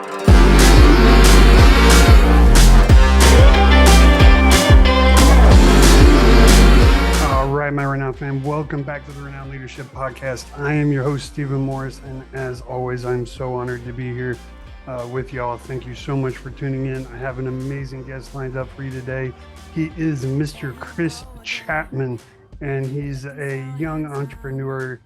All right, my Renowned fam, welcome back to the Renowned Leadership Podcast. I am your host, Stephen Morris, and as always, I'm so honored to be here with y'all. Thank you so much for tuning in. I have an amazing guest lined up for you today. He is Mr. Chris Chapman, and he's a young entrepreneur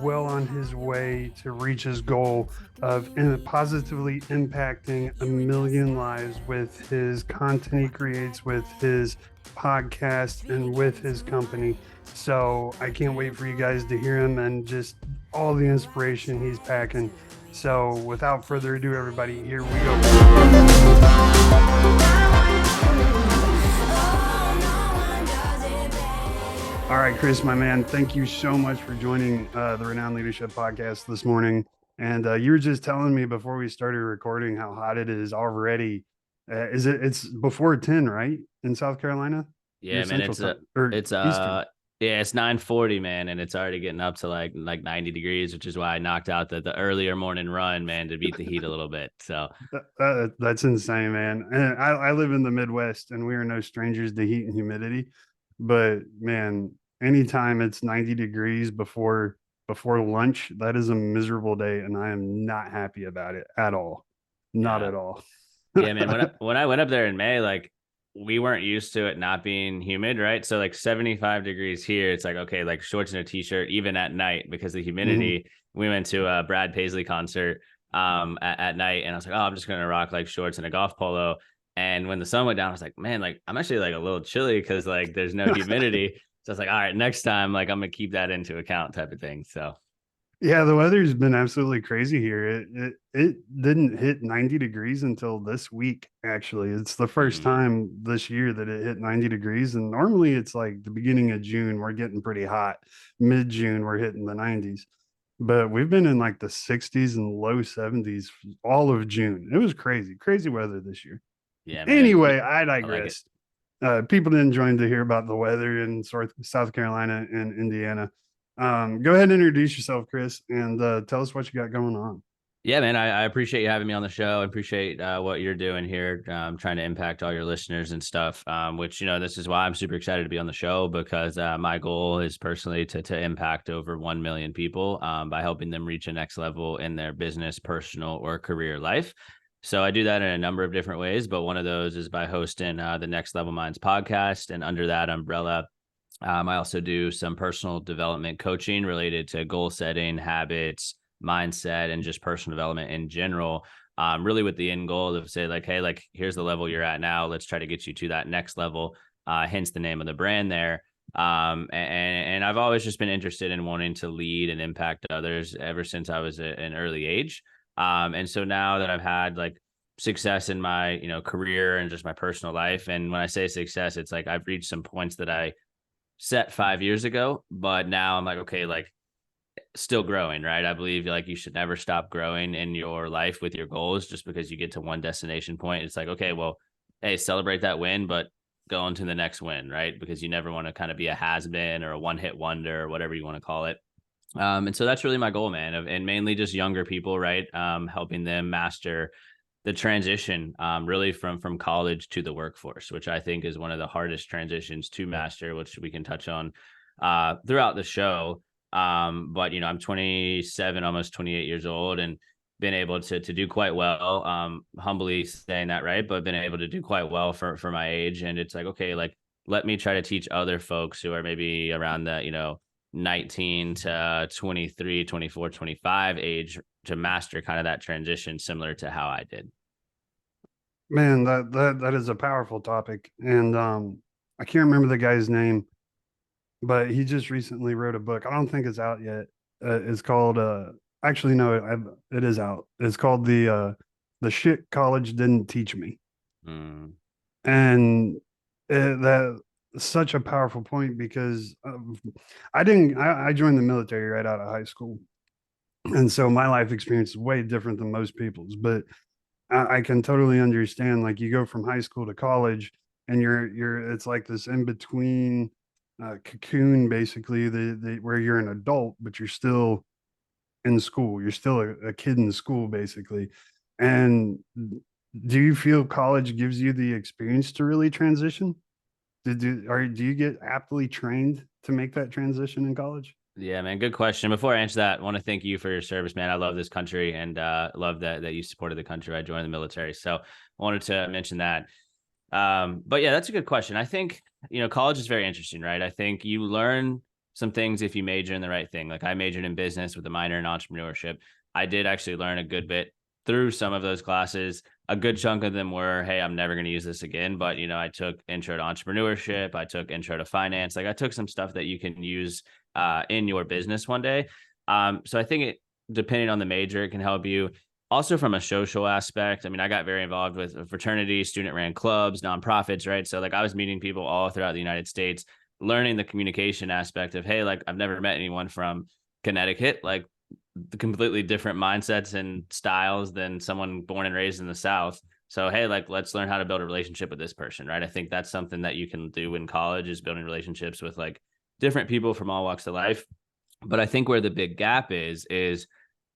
well on his way to reach his goal of positively impacting 1 million lives with his content he creates, with his podcast, and with his company. So I can't wait for you guys to hear him and just all the inspiration he's packing. So without further ado, everybody, here we go. All right, Chris, my man, thank you so much for joining the Renowned Leadership Podcast this morning. And you were just telling me before we started recording how hot it is already. It's before 10, right? In South Carolina? Yeah, man, it's 9:40, man, and it's already getting up to like 90 degrees, which is why I knocked out the earlier morning run, man, to beat the heat a little bit. So that's insane, man. And I live in the Midwest, and we are no strangers to heat and humidity. But man, anytime it's 90 degrees before lunch, that is a miserable day, and I am not happy about it at all. Not at all. Yeah, man. When I went up there in May, like we weren't used to it not being humid, right? So like 75 degrees here, it's like, okay, like shorts and a t-shirt, even at night because of the humidity. Mm-hmm. We went to a Brad Paisley concert at night, and I was like, oh, I'm just gonna rock like shorts and a golf polo. And when the sun went down, I was like, man, like I'm actually like a little chilly because like there's no humidity. So I was like, all right, next time, like I'm gonna keep that into account, type of thing. So yeah, the weather's been absolutely crazy here. It didn't hit 90 degrees until this week. Actually, it's the first time this year that it hit 90 degrees, and normally it's like the beginning of June, we're getting pretty hot. Mid-June, we're hitting the 90s, but we've been in like the 60s and low 70s all of June. It was crazy weather this year. Yeah, man. Anyway, I digress. People didn't join to hear about the weather in South Carolina and Indiana. Go ahead and introduce yourself, Chris, and tell us what you got going on. Yeah, man, I appreciate you having me on the show. I appreciate what you're doing here, trying to impact all your listeners and stuff, which, you know, this is why I'm super excited to be on the show, because my goal is personally to impact over 1 million people by helping them reach a next level in their business, personal, or career life. So I do that in a number of different ways, but one of those is by hosting the Next Level Minds podcast. And under that umbrella, I also do some personal development coaching related to goal setting, habits, mindset, and just personal development in general, really with the end goal of say like, hey, like here's the level you're at now. Let's try to get you to that next level, hence the name of the brand there. And I've always just been interested in wanting to lead and impact others ever since I was an early age. And so now that I've had like success in my, you know, career and just my personal life, and when I say success, it's like I've reached some points that I set 5 years ago, but now I'm like, okay, like still growing, right? I believe like you should never stop growing in your life with your goals just because you get to one destination point. It's like, okay, well, hey, celebrate that win, but go on to the next win, right? Because you never want to kind of be a has-been or a one-hit wonder or whatever you want to call it. And so that's really my goal, man, and mainly just younger people, right? Helping them master the transition really from college to the workforce, which I think is one of the hardest transitions to master, which we can touch on throughout the show. But, you know, I'm 27, almost 28 years old, and been able to do quite well, humbly saying that, right? But been able to do quite well for my age. And it's like, okay, like, let me try to teach other folks who are maybe around that, you know, 19 to 23, 24, 25 age to master kind of that transition similar to how I did. Man, that is a powerful topic. And I can't remember the guy's name, but he just recently wrote a book. I don't think it's out yet. It's called actually no, it is out. It's called the shit college didn't teach me. And that such a powerful point, because I joined the military right out of high school, and so my life experience is way different than most people's, but I can totally understand, like, you go from high school to college, and it's like this in between cocoon, basically, where you're an adult but you're still in school, you're still a kid in school, basically. And do you feel college gives you the experience to really transition? Do you get aptly trained to make that transition in college? Yeah, man. Good question. Before I answer that, I want to thank you for your service, man. I love this country and love that you supported the country. I joined the military. So I wanted to mention that. But yeah, that's a good question. I think, college is very interesting, right? I think you learn some things if you major in the right thing. Like I majored in business with a minor in entrepreneurship. I did actually learn a good bit through some of those classes. A good chunk of them were, hey, I'm never going to use this again. But, I took intro to entrepreneurship. I took intro to finance. Like I took some stuff that you can use in your business one day. So I think depending on the major, it can help you. Also from a social aspect, I mean, I got very involved with fraternity, student ran clubs, nonprofits, right? So like I was meeting people all throughout the United States, learning the communication aspect of, hey, like I've never met anyone from Connecticut, like the completely different mindsets and styles than someone born and raised in the South. So, hey, like let's learn how to build a relationship with this person, right? I think that's something that you can do in college is building relationships with like different people from all walks of life. But I think where the big gap is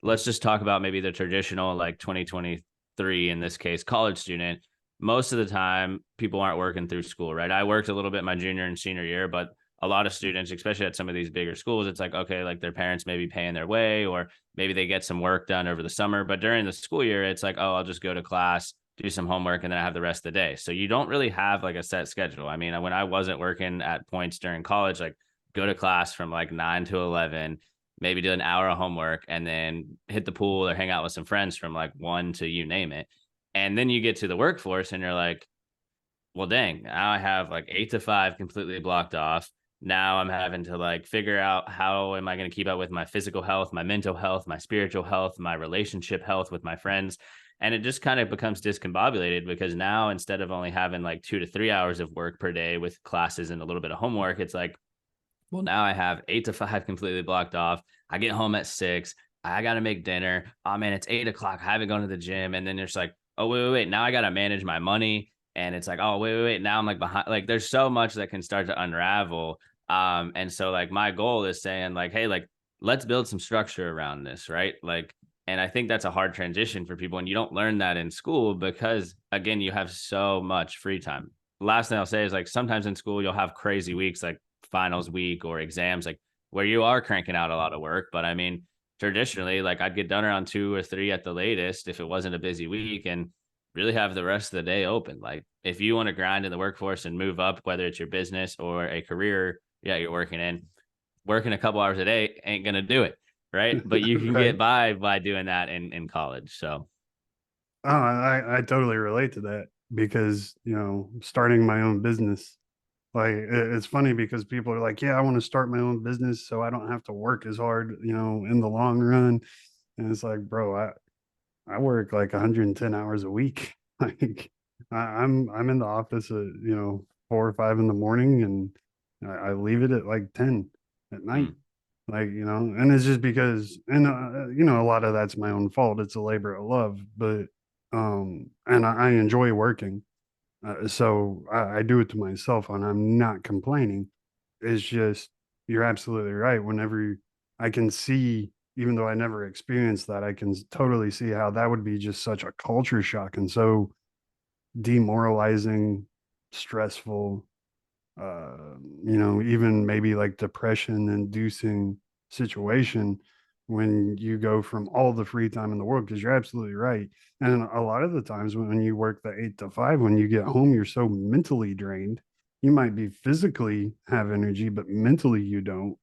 let's just talk about maybe the traditional like 2023 in this case college student. Most of the time people aren't working through school, right? I worked a little bit my junior and senior year, but a lot of students, especially at some of these bigger schools, it's like, okay, like their parents may be paying their way, or maybe they get some work done over the summer. But during the school year, it's like, oh, I'll just go to class, do some homework, and then I have the rest of the day. So you don't really have like a set schedule. I mean, when I wasn't working at points during college, like go to class from like 9 to 11, maybe do an hour of homework, and then hit the pool or hang out with some friends from like 1 to you name it. And then you get to the workforce and you're like, well, dang, now I have like 8 to 5 completely blocked off. Now I'm having to like figure out how am I going to keep up with my physical health, my mental health, my spiritual health, my relationship health with my friends. And it just kind of becomes discombobulated because now instead of only having like 2 to 3 hours of work per day with classes and a little bit of homework, it's like, well, now I have 8 to 5 completely blocked off. I get home at 6. I got to make dinner. Oh man, it's 8 o'clock. I haven't gone to the gym. And then it's like, oh, wait. Now I got to manage my money. And it's like, oh, wait. Now I'm like behind. Like there's so much that can start to unravel. And so like my goal is saying like, hey, like let's build some structure around this, right? Like, and I think that's a hard transition for people. And you don't learn that in school because again, you have so much free time. Last thing I'll say is like sometimes in school, you'll have crazy weeks like finals week or exams, like where you are cranking out a lot of work. But I mean, traditionally, like I'd get done around 2 or 3 at the latest if it wasn't a busy week and really have the rest of the day open. Like if you want to grind in the workforce and move up, whether it's your business or a career, yeah, you're working a couple hours a day ain't going to do it. Right. But you can Right. get by doing that in college. So Oh, I totally relate to that because, starting my own business, like it's funny because people are like, yeah, I want to start my own business so I don't have to work as hard, in the long run. And it's like, bro, I work like 110 hours a week. Like I'm in the office at, 4 or 5 in the morning and I leave it at like 10 at night. mm, Like, and it's just because, and a lot of that's my own fault. It's a labor of love, but and I enjoy working. So I do it to myself and I'm not complaining. It's just, you're absolutely right. Whenever I can see, even though I never experienced that, I can totally see how that would be just such a culture shock and so demoralizing, stressful, even maybe like depression inducing situation when you go from all the free time in the world, because you're absolutely right. And a lot of the times when you work the 8 to 5, when you get home, you're so mentally drained. You might be physically have energy, but mentally you don't.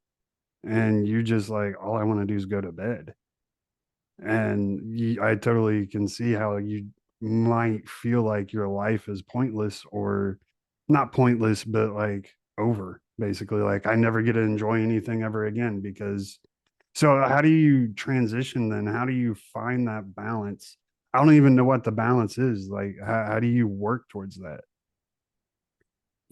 And you just like, all I want to do is go to bed. And I totally can see how you might feel like your life is pointless or not pointless, but like over basically. Like I never get to enjoy anything ever again because. So how do you transition then? How do you find that balance? I don't even know what the balance is. Like how do you work towards that?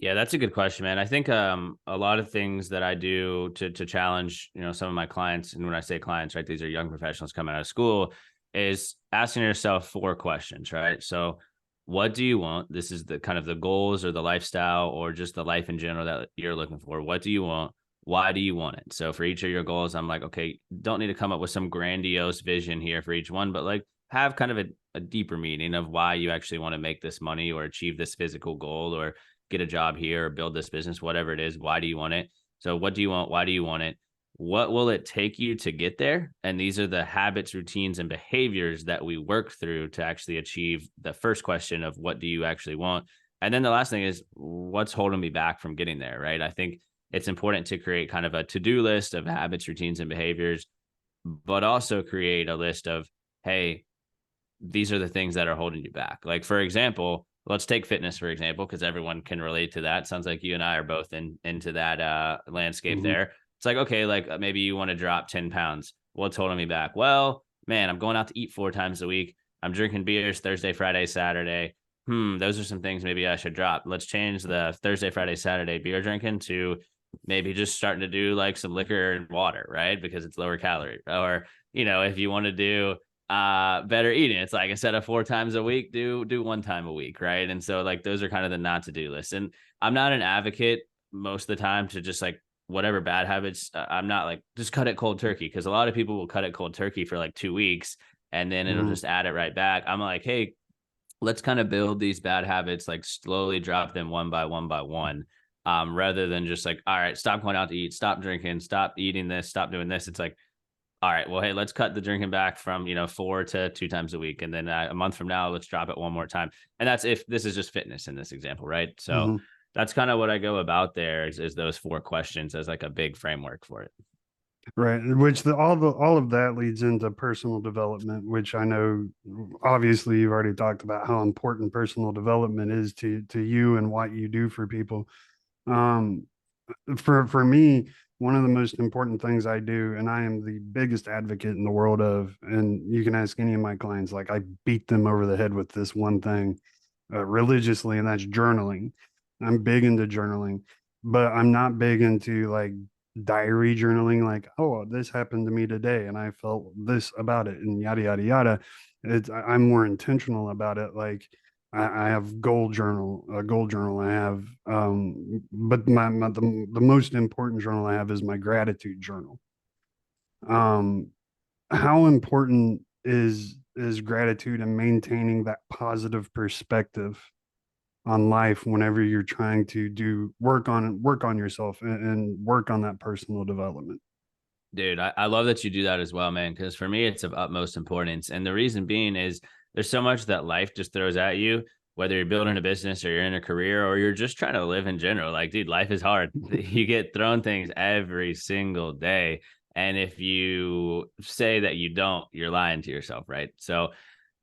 yeah, that's a good question, man. I think a lot of things that I do to challenge, some of my clients, and when I say clients, right, these are young professionals coming out of school, is asking yourself 4 questions, right? So what do you want? This is the kind of the goals or the lifestyle or just the life in general that you're looking for. What do you want? Why do you want it? So for each of your goals, I'm like, okay, don't need to come up with some grandiose vision here for each one, but like have kind of a deeper meaning of why you actually want to make this money or achieve this physical goal or get a job here or build this business, whatever it is. Why do you want it? So what do you want? Why do you want it? What will it take you to get there? And these are the habits, routines, and behaviors that we work through to actually achieve the first question of what do you actually want? And then the last thing is what's holding me back from getting there, right? I think it's important to create kind of a to-do list of habits, routines, and behaviors, but also create a list of, hey, these are the things that are holding you back. Like, for example, let's take fitness, for example, because everyone can relate to that. Sounds like you and I are both into that landscape Mm-hmm. there. It's like, okay, like maybe you want to drop 10 pounds. What's holding me back? Well, man, I'm going out to eat 4 times a week. I'm drinking beers Thursday, Friday, Saturday. Those are some things maybe I should drop. Let's change the Thursday, Friday, Saturday beer drinking to maybe just starting to do like some liquor and water, right? Because it's lower calorie. Or, if you want to do better eating, it's like instead of 4 times a week, do 1 time a week, right? And so like those are kind of the not to do list. And I'm not an advocate most of the time to just like whatever bad habits, I'm not like just cut it cold turkey, because a lot of people will cut it cold turkey for like 2 weeks and then it'll Mm-hmm. just add it right back. I'm like, hey, let's kind of build these bad habits, like slowly drop them one by one by one, rather than just like, all right, stop going out to eat, stop drinking, stop eating this, stop doing this. It's like, all right, well, hey, let's cut the drinking back from 4 to 2 times a week, and then a month from now, let's drop it one more time. And that's if this is just fitness in this example, right? So Mm-hmm. that's kind of what I go about there is those 4 questions as like a big framework for it. Right, which all of that leads into personal development, which I know obviously you've already talked about how important personal development is to you and what you do for people. Um, for me, one of the most important things I do, and I am the biggest advocate in the world of, and you can ask any of my clients, like I beat them over the head with this one thing religiously, and that's journaling. I'm big into journaling, but I'm not big into like diary journaling, like, oh, this happened to me today and I felt this about it and yada, yada, yada. I'm more intentional about it. Like, I have a goal journal. I have, but the most important journal I have is my gratitude journal. Um, how important is gratitude and maintaining that positive perspective on life whenever you're trying to do work on yourself and work on that personal development? Dude, I love that you do that as well, man, because for me, it's of utmost importance. And the reason being is there's so much that life just throws at you, whether you're building a business or you're in a career or you're just trying to live in general. Like, dude, life is hard. You get thrown things every single day. And if you say that you don't, you're lying to yourself, right? So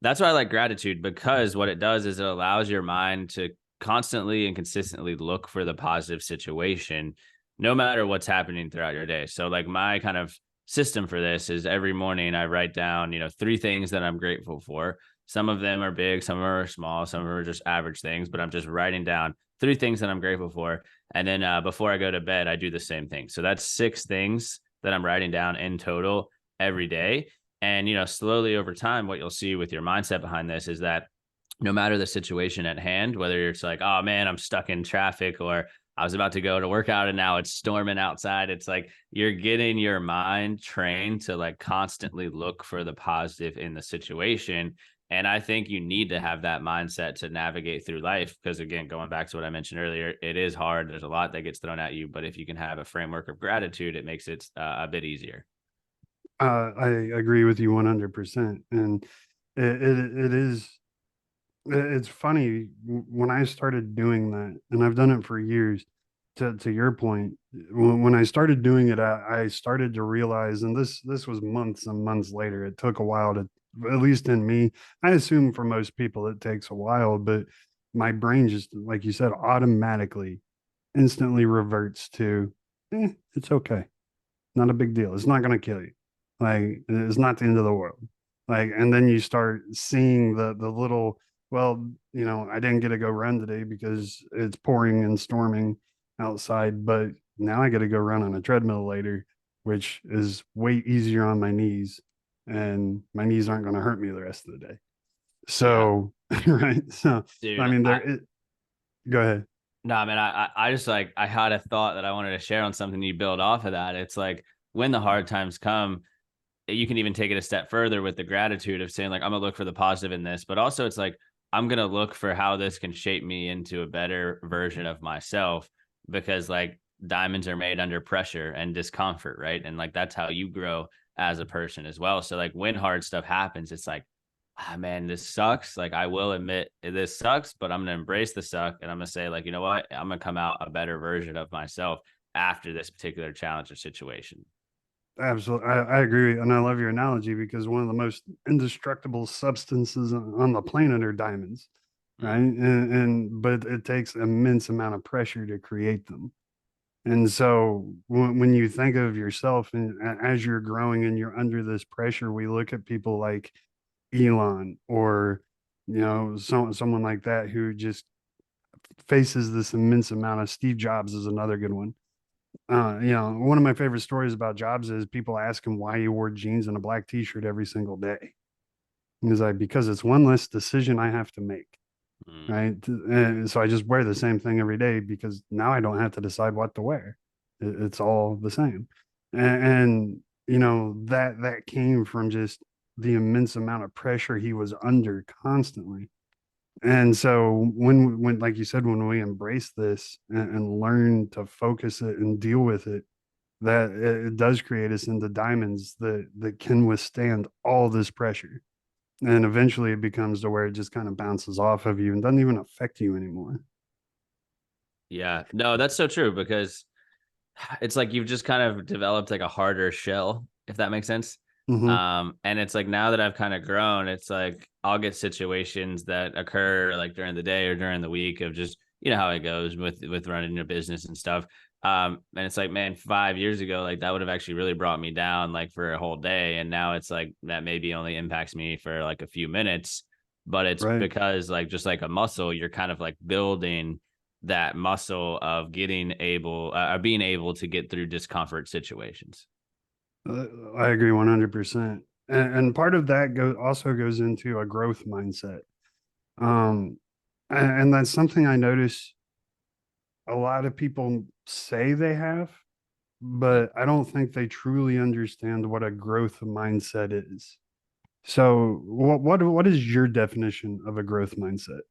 that's why I like gratitude, because what it does is it allows your mind to constantly and consistently look for the positive situation no matter what's happening throughout your day. So like my kind of system for this is every morning I write down, 3 things that I'm grateful for. Some of them are big, some are small, some are just average things, but I'm just writing down 3 things that I'm grateful for. And then before I go to bed, I do the same thing. So that's 6 things that I'm writing down in total every day. And, slowly over time, what you'll see with your mindset behind this is that no matter the situation at hand, whether it's like, oh man, I'm stuck in traffic, or I was about to go to work out and now it's storming outside. It's like you're getting your mind trained to like constantly look for the positive in the situation. And I think you need to have that mindset to navigate through life. Because again, going back to what I mentioned earlier, it is hard. There's a lot that gets thrown at you. But if you can have a framework of gratitude, it makes it a bit easier. I agree with you 100%. And it is, it's funny when I started doing that, and I've done it for years. To your point, when I started doing it, I started to realize, and this was months and months later. It took a while to, at least in me. I assume for most people it takes a while, but my brain just, like you said, automatically, instantly reverts to, it's okay, not a big deal. It's not going to kill you. Like, it's not the end of the world. Like, and then you start seeing the little, well, I didn't get to go run today because it's pouring and storming outside, but now I got to go run on a treadmill later, which is way easier on my knees, and my knees aren't going to hurt me the rest of the day. Yeah, So, right. So, I dude. mean, go ahead. No, man, I just like I had a thought that I wanted to share on something you build off of that. It's like when the hard times come, you can even take it a step further with the gratitude of saying like, I'm gonna look for the positive in this, but also it's like, I'm gonna look for how this can shape me into a better version of myself, because like diamonds are made under pressure and discomfort, right? And like that's how you grow as a person as well. So like when hard stuff happens, it's like, ah, man, this sucks. Like I will admit this sucks, but I'm gonna embrace the suck and I'm gonna say like, you know what, I'm gonna come out a better version of myself after this particular challenge or situation. Absolutely. I agree. And I love your analogy because one of the most indestructible substances on the planet are diamonds, right? Mm. But it takes immense amount of pressure to create them. And so when you think of yourself and as you're growing and you're under this pressure, we look at people like Elon or, someone like that who just faces this immense amount of. Steve Jobs is another good one. One of my favorite stories about Jobs is people ask him why he wore jeans and a black t-shirt every single day. He's like, because it's one less decision I have to make. Mm. Right. And so I just wear the same thing every day because now I don't have to decide what to wear. It's all the same. That came from just the immense amount of pressure he was under constantly. And so when like you said, when we embrace this and learn to focus it and deal with it, that it does create us into diamonds that can withstand all this pressure. And eventually it becomes to where it just kind of bounces off of you and doesn't even affect you anymore. Yeah, no, that's so true, because it's like you've just kind of developed like a harder shell, if that makes sense. Hmm. And it's like now that I've kind of grown, it's like I'll get situations that occur like during the day or during the week of just, you know how it goes with running a business and stuff. And it's like, man, 5 years ago, like that would have actually really brought me down like for a whole day. And now it's like that maybe only impacts me for like a few minutes, but it's Right. because like just like a muscle, you're kind of like building that muscle of being able to get through discomfort situations. I agree 100%. And part of that also goes into a growth mindset. Um, and that's something I notice a lot of people say they have, Mm. but I don't think they truly understand what a growth mindset is. So what is your definition of a growth mindset?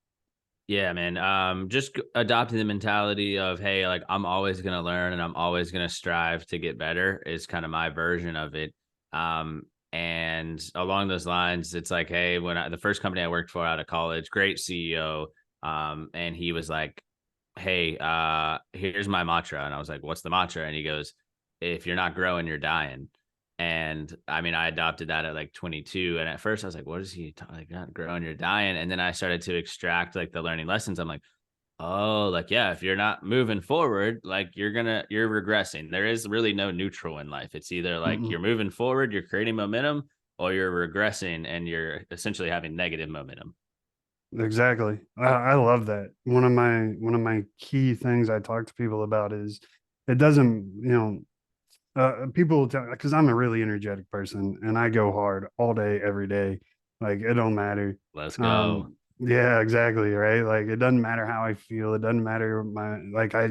Yeah, man. Just adopting the mentality of, hey, like I'm always gonna learn and I'm always gonna strive to get better is kind of my version of it. And along those lines, it's like, hey, the first company I worked for out of college, great CEO, and he was like, hey, here's my mantra, and I was like, what's the mantra? And he goes, if you're not growing, you're dying. And I mean, I adopted that at like 22. And at first I was like, what is he like? Not growing, you're dying. And then I started to extract like the learning lessons. I'm like, oh, like, yeah, if you're not moving forward, like you're regressing. There is really no neutral in life. It's either like Mm-mm. you're moving forward, you're creating momentum, or you're regressing and you're essentially having negative momentum. Exactly. I love that. One of my key things I talk to people about is it doesn't, people tell because I'm a really energetic person and I go hard all day, every day. Like it don't matter. Let's go. Yeah, exactly. Right. Like it doesn't matter how I feel. It doesn't matter like I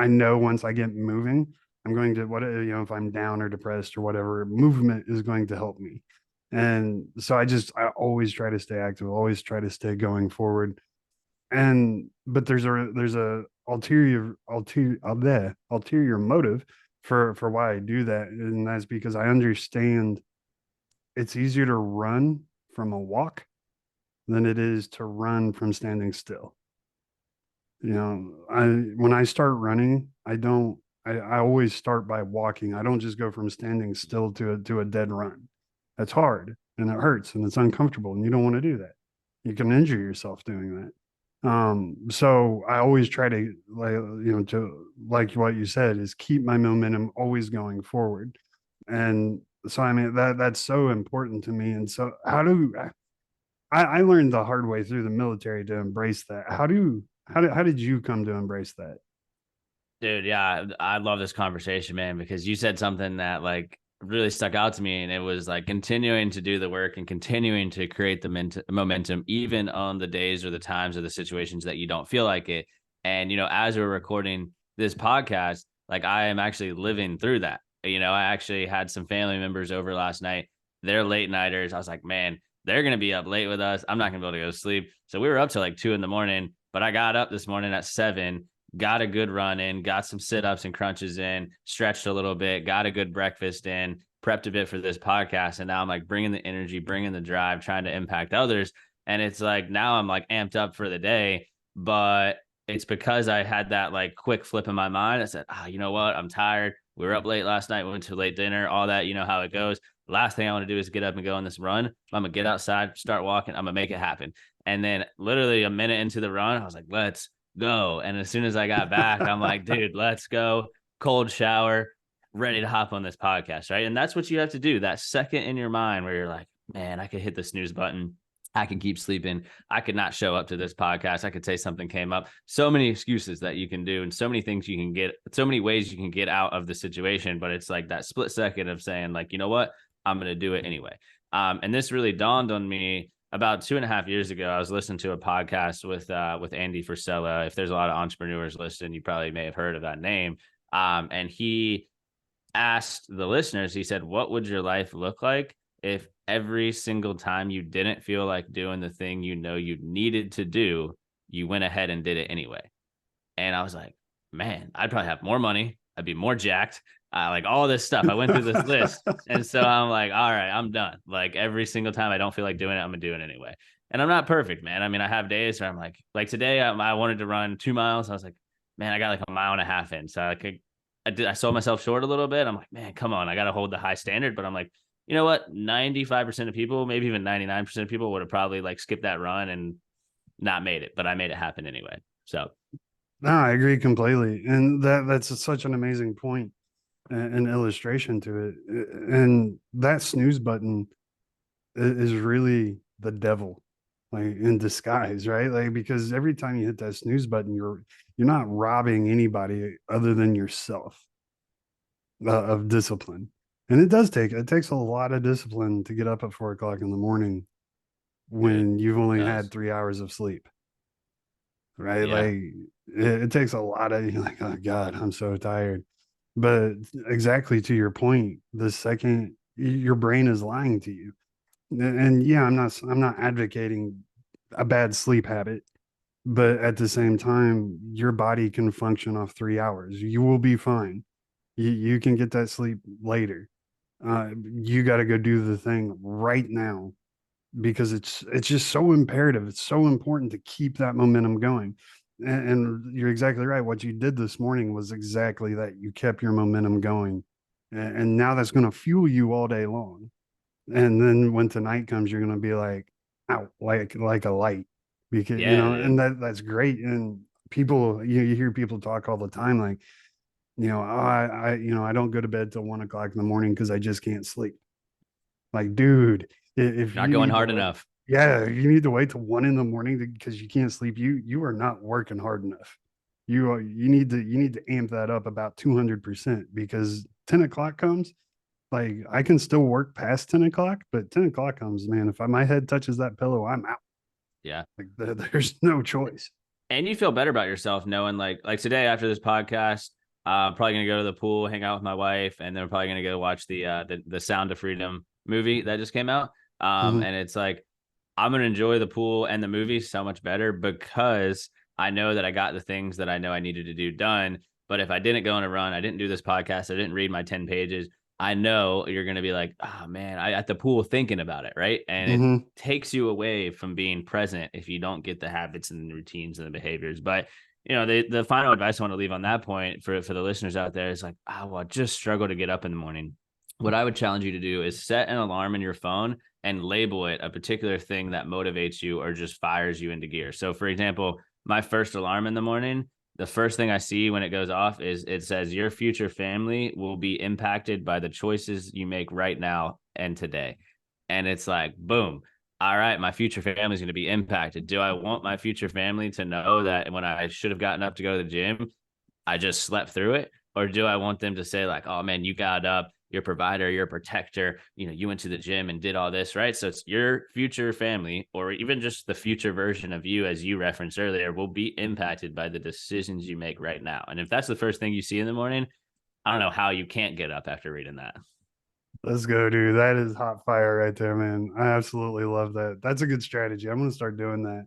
know once I get moving, I'm going to if I'm down or depressed or whatever, movement is going to help me. And so I always try to stay active, always try to stay going forward. And but there's a ulterior motive for why I do that, and that's because I understand it's easier to run from a walk than it is to run from standing still. I when I start running, I always start by walking. I don't just go from standing still to a dead run. That's hard and it hurts and it's uncomfortable and you don't want to do that. You can injure yourself doing that. So I always try to to like what you said is keep my momentum always going forward. And so I mean that's so important to me. And so I learned the hard way through the military to embrace that. How did you come to embrace that? Dude, yeah, I love this conversation, man, because you said something that like really stuck out to me, and it was like continuing to do the work and continuing to create the momentum, even on the days or the times or the situations that you don't feel like it. And as we're recording this podcast, like I am actually living through that. I actually had some family members over last night. They're late nighters. I was like, man, they're going to be up late with us. I'm not going to be able to go to sleep. So we were up till like 2 a.m, but I got up this morning at 7, got a good run in, got some sit-ups and crunches in, stretched a little bit, got a good breakfast in, prepped a bit for this podcast. And now I'm like bringing the energy, bringing the drive, trying to impact others. And it's like, now I'm like amped up for the day, but it's because I had that like quick flip in my mind. I said, you know what? I'm tired. We were up late last night, went to late dinner, all that, you know how it goes. Last thing I want to do is get up and go on this run. I'm going to get outside, start walking. I'm going to make it happen. And then literally a minute into the run, I was like, let's go. And as soon as I got back, I'm like, dude, let's go. Cold shower, ready to hop on this podcast. Right. And that's what you have to do. That second in your mind where you're like, man, I could hit the snooze button. I can keep sleeping. I could not show up to this podcast. I could say something came up. So many excuses that you can do and so many things you can get, so many ways you can get out of the situation. But it's like that split second of saying like, you know what, I'm going to do it anyway. And this really dawned on me about 2.5 years ago. I was listening to a podcast with Andy Frisella. If there's a lot of entrepreneurs listening, you probably may have heard of that name. And he asked the listeners, he said, what would your life look like if every single time you didn't feel like doing the thing you needed to do, you went ahead and did it anyway? And I was like, man, I'd probably have more money. I'd be more jacked. Like all this stuff. I went through this list. And so I'm like, all right, I'm done. Like every single time I don't feel like doing it, I'm going to do it anyway. And I'm not perfect, man. I mean, I have days where I'm like today I wanted to run 2 miles. I was like, man, I got like 1.5 miles in. So I sold myself short a little bit. I'm like, man, come on. I got to hold the high standard. But I'm like, you know what? 95% of people, maybe even 99% of people would have probably like skipped that run and not made it, but I made it happen anyway. So No, I agree completely. And that's such an amazing point, an illustration to it. And that snooze button is really the devil, like in disguise, right? Like because every time you hit that snooze button, you're not robbing anybody other than yourself of discipline. And it takes a lot of discipline to get up at 4 o'clock in the morning dude, when you've it only had does. 3 hours of sleep, right? Yeah. Like it takes a lot of, you're like, oh God, I'm so tired. But exactly to your point, the second your brain is lying to you. And yeah, I'm not advocating a bad sleep habit, but at the same time, your body can function off 3 hours. You will be fine. You can get that sleep later. You got to go do the thing right now because it's just so imperative. It's so important to keep that momentum going. And you're exactly right. What you did this morning was exactly that. You kept your momentum going, and now that's going to fuel you all day long. And then when tonight comes, you're going to be like, out like a light, because Yeah, and dude. that's great. And people, you hear people talk all the time, like, I don't go to bed till 1 o'clock in the morning because I just can't sleep. Like, dude, if Not you going need to hard wait, enough. yeah, if you need to wait till 1 in the morning because you can't sleep, you are not working hard enough. You need to amp that up about 200% because 10 o'clock comes. Like I can still work past 10 o'clock, but 10 o'clock comes, man. If my head touches that pillow, I'm out. Yeah. Like there's no choice. And you feel better about yourself knowing like today after this podcast, I'm probably gonna go to the pool, hang out with my wife, and then we're probably gonna go watch the Sound of Freedom movie that just came out. Mhm. And it's like I'm gonna enjoy the pool and the movie so much better because I know that I got the things that I know I needed to do done. But if I didn't go on a run, I didn't do this podcast, I didn't read my 10 pages, I know you're going to be like, oh man, I at the pool thinking about it. Right. And it Mhm. takes you away from being present if you don't get the habits and the routines and the behaviors. But, the final advice I want to leave on that point for the listeners out there is like, well, just struggle to get up in the morning. What I would challenge you to do is set an alarm in your phone and label it a particular thing that motivates you or just fires you into gear. So, for example, my first alarm in the morning, the first thing I see when it goes off is it says your future family will be impacted by the choices you make right now and today. And it's like, boom. All right, my future family is going to be impacted. Do I want my future family to know that when I should have gotten up to go to the gym, I just slept through it? Or do I want them to say, like, oh man, you got up, you're a provider, you're a protector, you went to the gym and did all this, right? So it's your future family, or even just the future version of you, as you referenced earlier, will be impacted by the decisions you make right now. And if that's the first thing you see in the morning, I don't know how you can't get up after reading that. Let's go, dude. That is hot fire right there, man. I absolutely love that. That's a good strategy. I'm gonna start doing that.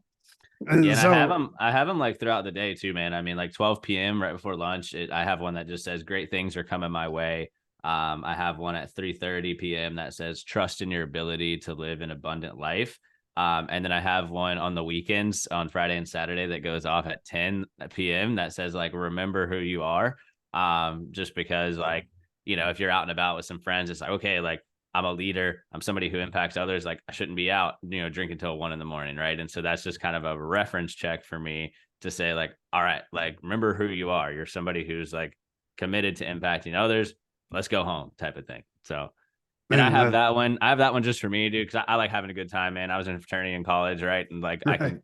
Yeah, And and so, I have them like throughout the day too, man. I mean, like 12 p.m. right before lunch, I have one that just says great things are coming my way. I have one at 3:30 p.m. that says trust in your ability to live an abundant life. And then I have one on the weekends on Friday and Saturday that goes off at 10 p.m. that says like remember who you are. Just because like, if you're out and about with some friends, it's like, okay, like I'm a leader. I'm somebody who impacts others. Like I shouldn't be out, drinking till 1 a.m, right? And so that's just kind of a reference check for me to say, like, all right, like remember who you are. You're somebody who's like committed to impacting others. Let's go home, type of thing. So, and I man, have that one. I have that one just for me, dude, because I like having a good time, man. I was in a fraternity in college, right? And like I right.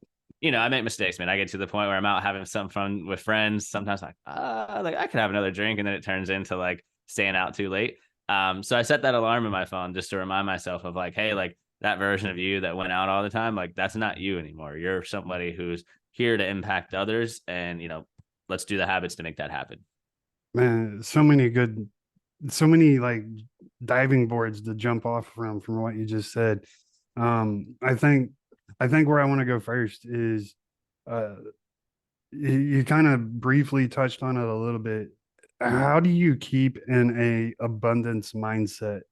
can, I make mistakes, man. I get to the point where I'm out having some fun with friends. Sometimes like I could have another drink, and then it turns into like staying out too late. So I set that alarm in my phone just to remind myself of like, hey, like that version of you that went out all the time, like that's not you anymore. You're somebody who's here to impact others, and let's do the habits to make that happen. Man, so many like diving boards to jump off from what you just said. Um, I think, I think where I want to go first is, uh, you kind of briefly touched on it a little bit. How do you keep in a abundance mindset?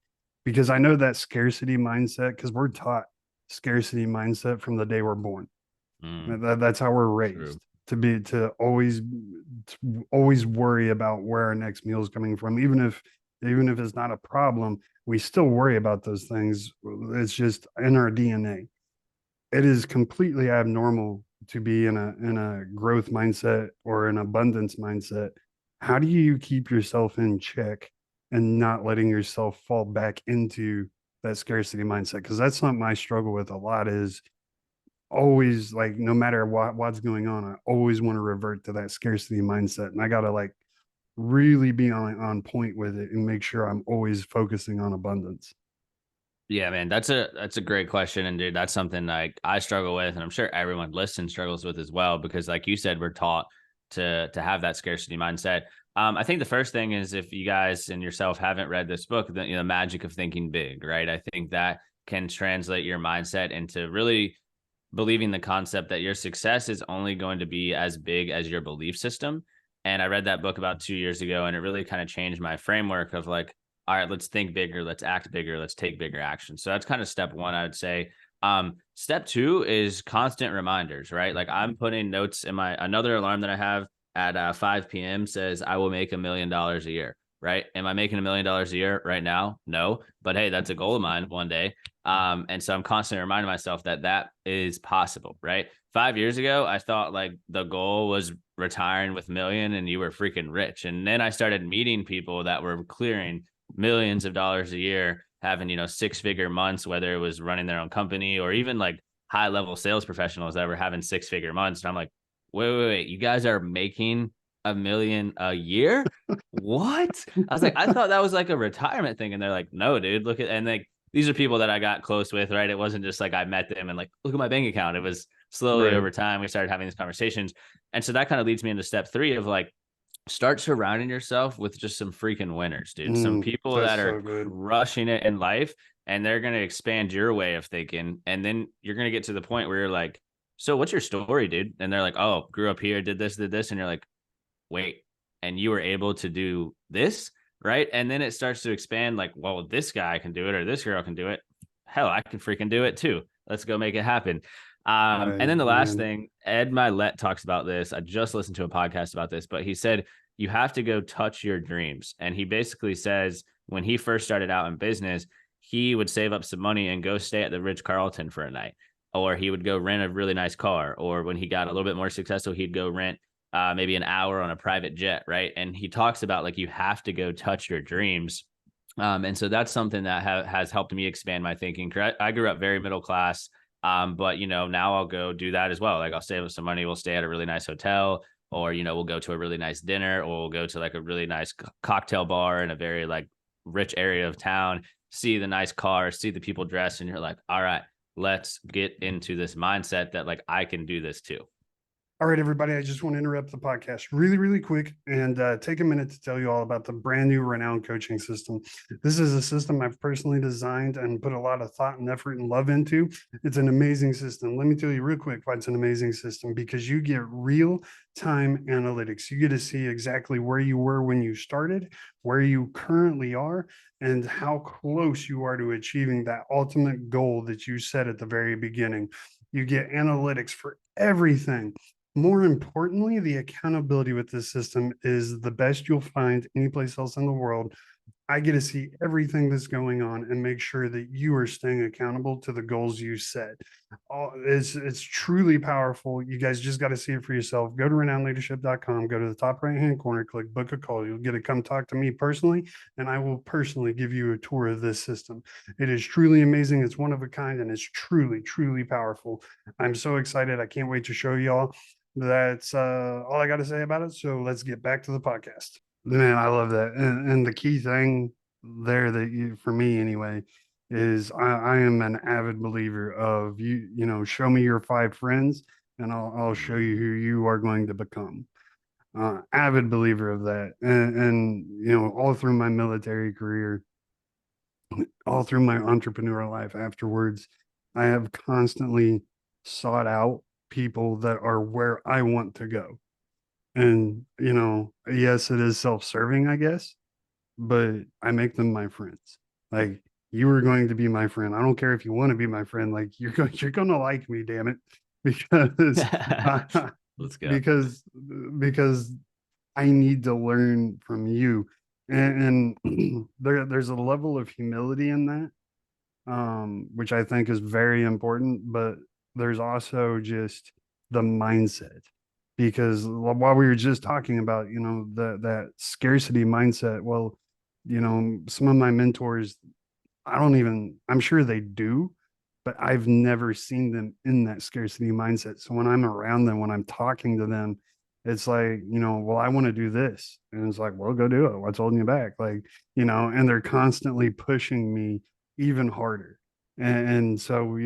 Because I know that scarcity mindset, because we're taught scarcity mindset from the day we're born. Mm, That's how we're true. raised to always worry about where our next meal is coming from, even if it's not a problem. We still worry about those things. It's just in our DNA. It is completely abnormal to be in a growth mindset or an abundance mindset. How do you keep yourself in check and not letting yourself fall back into that scarcity mindset? Because that's something I struggle with a lot. Is always like, no matter what's going on, I always want to revert to that scarcity mindset, and I gotta like really be on point with it and make sure I'm always focusing on abundance. Yeah, man, that's a great question, and dude, that's something like I struggle with, and I'm sure everyone listening struggles with as well, because like you said, we're taught to have that scarcity mindset. I think the first thing is if you guys and yourself haven't read this book, the magic of thinking big, right? I think that can translate your mindset into really believing the concept that your success is only going to be as big as your belief system. And I read that book about 2 years ago, and it really kind of changed my framework of like, all right, let's think bigger, let's act bigger, let's take bigger action. So that's kind of step one, I would say. Step two is constant reminders, right? Like I'm putting notes in my another alarm that I have at 5 p.m. says I will make $1 million a year, right? Am I making $1 million a year right now? No, but hey, that's a goal of mine one day. And so I'm constantly reminding myself that that is possible, right? 5 years ago, I thought like the goal was retiring with million and you were freaking rich. And then I started meeting people that were clearing millions of dollars a year, having, 6-figure months, whether it was running their own company or even like high level sales professionals that were having 6-figure months. And I'm like, wait, you guys are making $1 million a year? What? I was like, I thought that was like a retirement thing. And they're like, no, dude, look at, and like, these are people that I got close with, right? It wasn't just like I met them and like, look at my bank account. It was slowly Right. over time we started having these conversations. And so that kind of leads me into step three of like, start surrounding yourself with just some freaking winners, dude. Some people That's that so are good. crushing it in life, and they're going to expand your way of thinking. And then you're going to get to the point where you're like, so what's your story, dude? And they're like, oh, grew up here, did this, did this. And you're like, wait, and you were able to do this, right? And then it starts to expand like, well, this guy can do it or this girl can do it. Hell, I can freaking do it too. Let's go make it happen. And Right, then the last man. thing, Ed Milet talks about this. I just listened to a podcast about this, but he said you have to go touch your dreams. And he basically says when he first started out in business, he would save up some money and go stay at the Ritz Carlton for a night, or he would go rent a really nice car, or when he got a little bit more successful, he'd go rent maybe an hour on a private jet, right? And he talks about like you have to go touch your dreams. And so that's something that has helped me expand my thinking. I grew up very middle class, but now I'll go do that as well. Like I'll save up some money, we'll stay at a really nice hotel, or we'll go to a really nice dinner, or we'll go to like a really nice cocktail bar in a very like rich area of town, see the nice cars, see the people dressed, and you're like, all right, let's get into this mindset that like I can do this too. All right, everybody, I just want to interrupt the podcast really, really quick and take a minute to tell you all about the brand new Renown coaching system. This is a system I've personally designed and put a lot of thought and effort and love into. It's an amazing system. Let me tell you real quick why it's an amazing system, because you get real time analytics. You get to see exactly where you were when you started, where you currently are, and how close you are to achieving that ultimate goal that you set at the very beginning. You get analytics for everything. More importantly, the accountability with this system is the best you'll find anyplace else in the world. I get to see everything that's going on and make sure that you are staying accountable to the goals you set. It's truly powerful. You guys just got to see it for yourself. Go to renownleadership.com, go to the top right hand corner, click book a call. You'll get to come talk to me personally, and I will personally give you a tour of this system. It is truly amazing. It's one of a kind, and it's truly, truly powerful. I'm so excited. I can't wait to show y'all. That's all I got to say about it. So let's get back to the podcast. Man, I love that. And the key thing there that you, for me anyway, is I am an avid believer of show me your five friends and I'll show you who you are going to become. Avid believer of that. And all through my military career, all through my entrepreneurial life afterwards, I have constantly sought out people that are where I want to go. And, yes, it is self-serving, I guess, but I make them my friends. Like, you are going to be my friend. I don't care if you want to be my friend. Like, you're going to like me, damn it. Because Let's go. because because I need to learn from you. And there's a level of humility in that, which I think is very important. But there's also just the mindset, because while we were just talking about, that scarcity mindset, well, some of my mentors, I'm sure they do, but I've never seen them in that scarcity mindset. So when I'm around them, when I'm talking to them, it's like, well, I want to do this. And it's like, well, go do it. What's holding you back? Like, and they're constantly pushing me even harder. And so,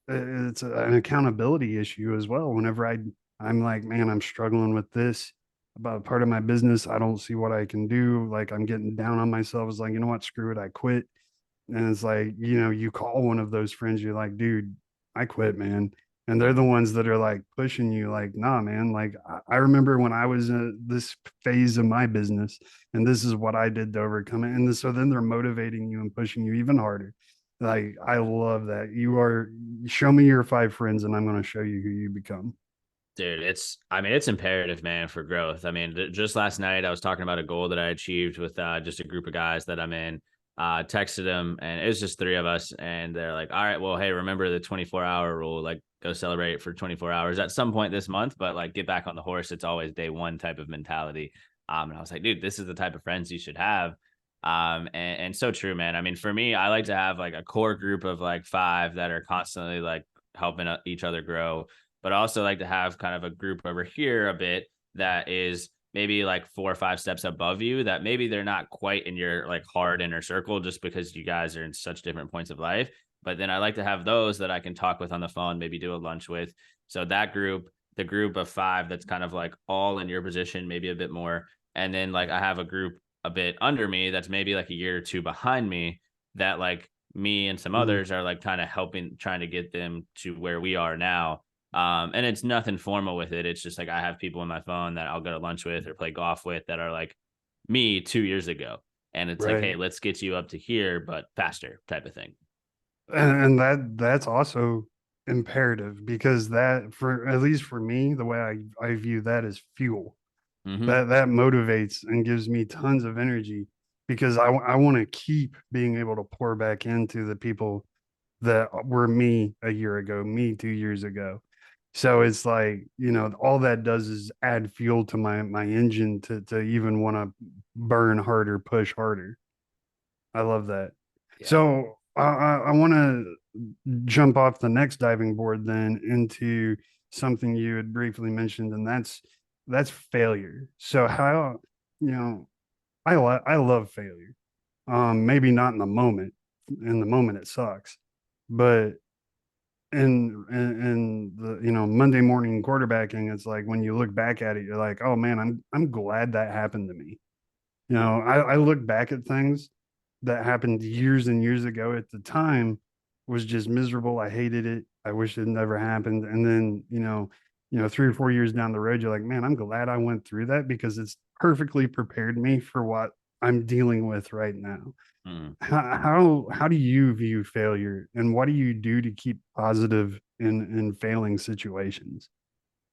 it's an accountability issue as well. Whenever I'm like, man, I'm struggling with this about part of my business. I don't see what I can do. Like, I'm getting down on myself. It's like, you know what? Screw it. I quit. And it's like, you call one of those friends, you're like, dude, I quit, man. And they're the ones that are like pushing you, like, nah, man. Like, I remember when I was in this phase of my business, and this is what I did to overcome it. And so then they're motivating you and pushing you even harder. Like, I love that. Show me your five friends, and I'm going to show you who you become. Dude, it's imperative, man, for growth. I mean, just last night I was talking about a goal that I achieved with just a group of guys that I'm in. Texted them, and it was just three of us, and they're like, all right, well, hey, remember the 24-hour rule, like go celebrate for 24 hours at some point this month, but like get back on the horse. It's always day one type of mentality. And I was like, dude, this is the type of friends you should have. And so true, man. I mean, for me, I like to have like a core group of like five that are constantly like helping each other grow, but I also like to have kind of a group over here a bit that is maybe like 4 or 5 steps above you, that maybe they're not quite in your like hard inner circle just because you guys are in such different points of life. But then I like to have those that I can talk with on the phone, maybe do a lunch with. So that group, the group of five, that's kind of like all in your position, maybe a bit more. And then like I have a group a bit under me that's maybe like a year or two behind me, that like me and some Mhm. others are like kind of helping, trying to get them to where we are now. And it's nothing formal with it. It's just like I have people on my phone that I'll go to lunch with or play golf with that are like me 2 years ago. And it's like, hey, Right. let's get you up to here, but faster type of thing. And that's also imperative, because that, for at least for me, the way I view that is fuel. Mm-hmm. That motivates and gives me tons of energy, because I want to keep being able to pour back into the people that were me a year ago, me 2 years ago. So it's like, all that does is add fuel to my engine to even want to burn harder, push harder. I love that. Yeah. So I want to jump off the next diving board then into something you had briefly mentioned, and that's failure. So how, you know I love failure. Maybe not in the moment. In the moment it sucks, but in the, Monday morning quarterbacking, it's like when you look back at it, you're like, oh man, I'm glad that happened to me. I look back at things that happened years and years ago. At the time was just miserable. I hated it. I wish it never happened. And then, 3 or 4 years down the road, you're like, man, I'm glad I went through that because it's perfectly prepared me for what I'm dealing with right now. Mm. How do you view failure, and what do you do to keep positive in failing situations?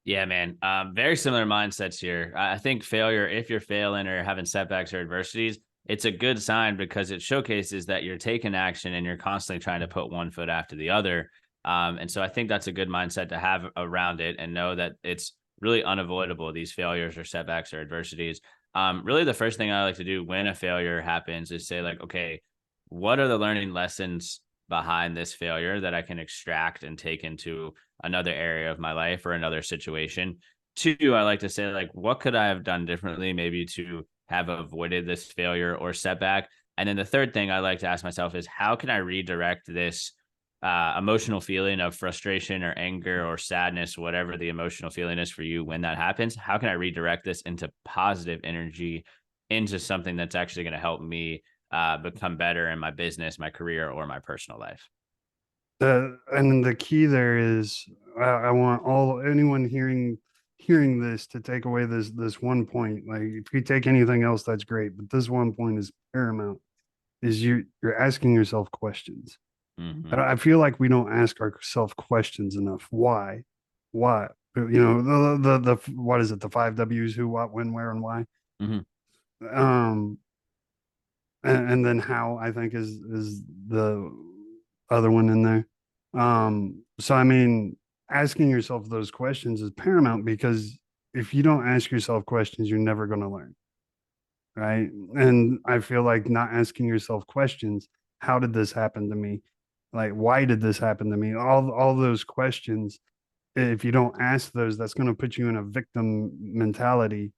Yeah, man. Very similar mindsets here. I think failure, if you're failing or having setbacks or adversities, it's a good sign because it showcases that you're taking action and you're constantly trying to put one foot after the other. And so I think that's a good mindset to have around it and know that it's really unavoidable, these failures or setbacks or adversities. Really, the first thing I like to do when a failure happens is say, like, okay, what are the learning lessons behind this failure that I can extract and take into another area of my life or another situation? Two, I like to say, like, what could I have done differently, maybe to have avoided this failure or setback? And then the third thing I like to ask myself is, how can I redirect this emotional feeling of frustration or anger or sadness, whatever the emotional feeling is for you when that happens? How can I redirect this into positive energy, into something that's actually going to help me become better in my business, my career, or my personal life? And the key there is, I want anyone hearing this to take away this one point. Like, if you take anything else, that's great, but this one point is paramount. Is you're asking yourself questions. Mm-hmm. I feel like we don't ask ourselves questions enough. Why? What? The what is it? The five W's: who, what, when, where, and why. Mm-hmm. Um, and then how, I think, is the other one in there. So I mean, asking yourself those questions is paramount, because if you don't ask yourself questions, you're never going to learn, right? And I feel like not asking yourself questions, how did this happen to me? Like, why did this happen to me? All those questions, if you don't ask those, that's going to put you in a victim mentality,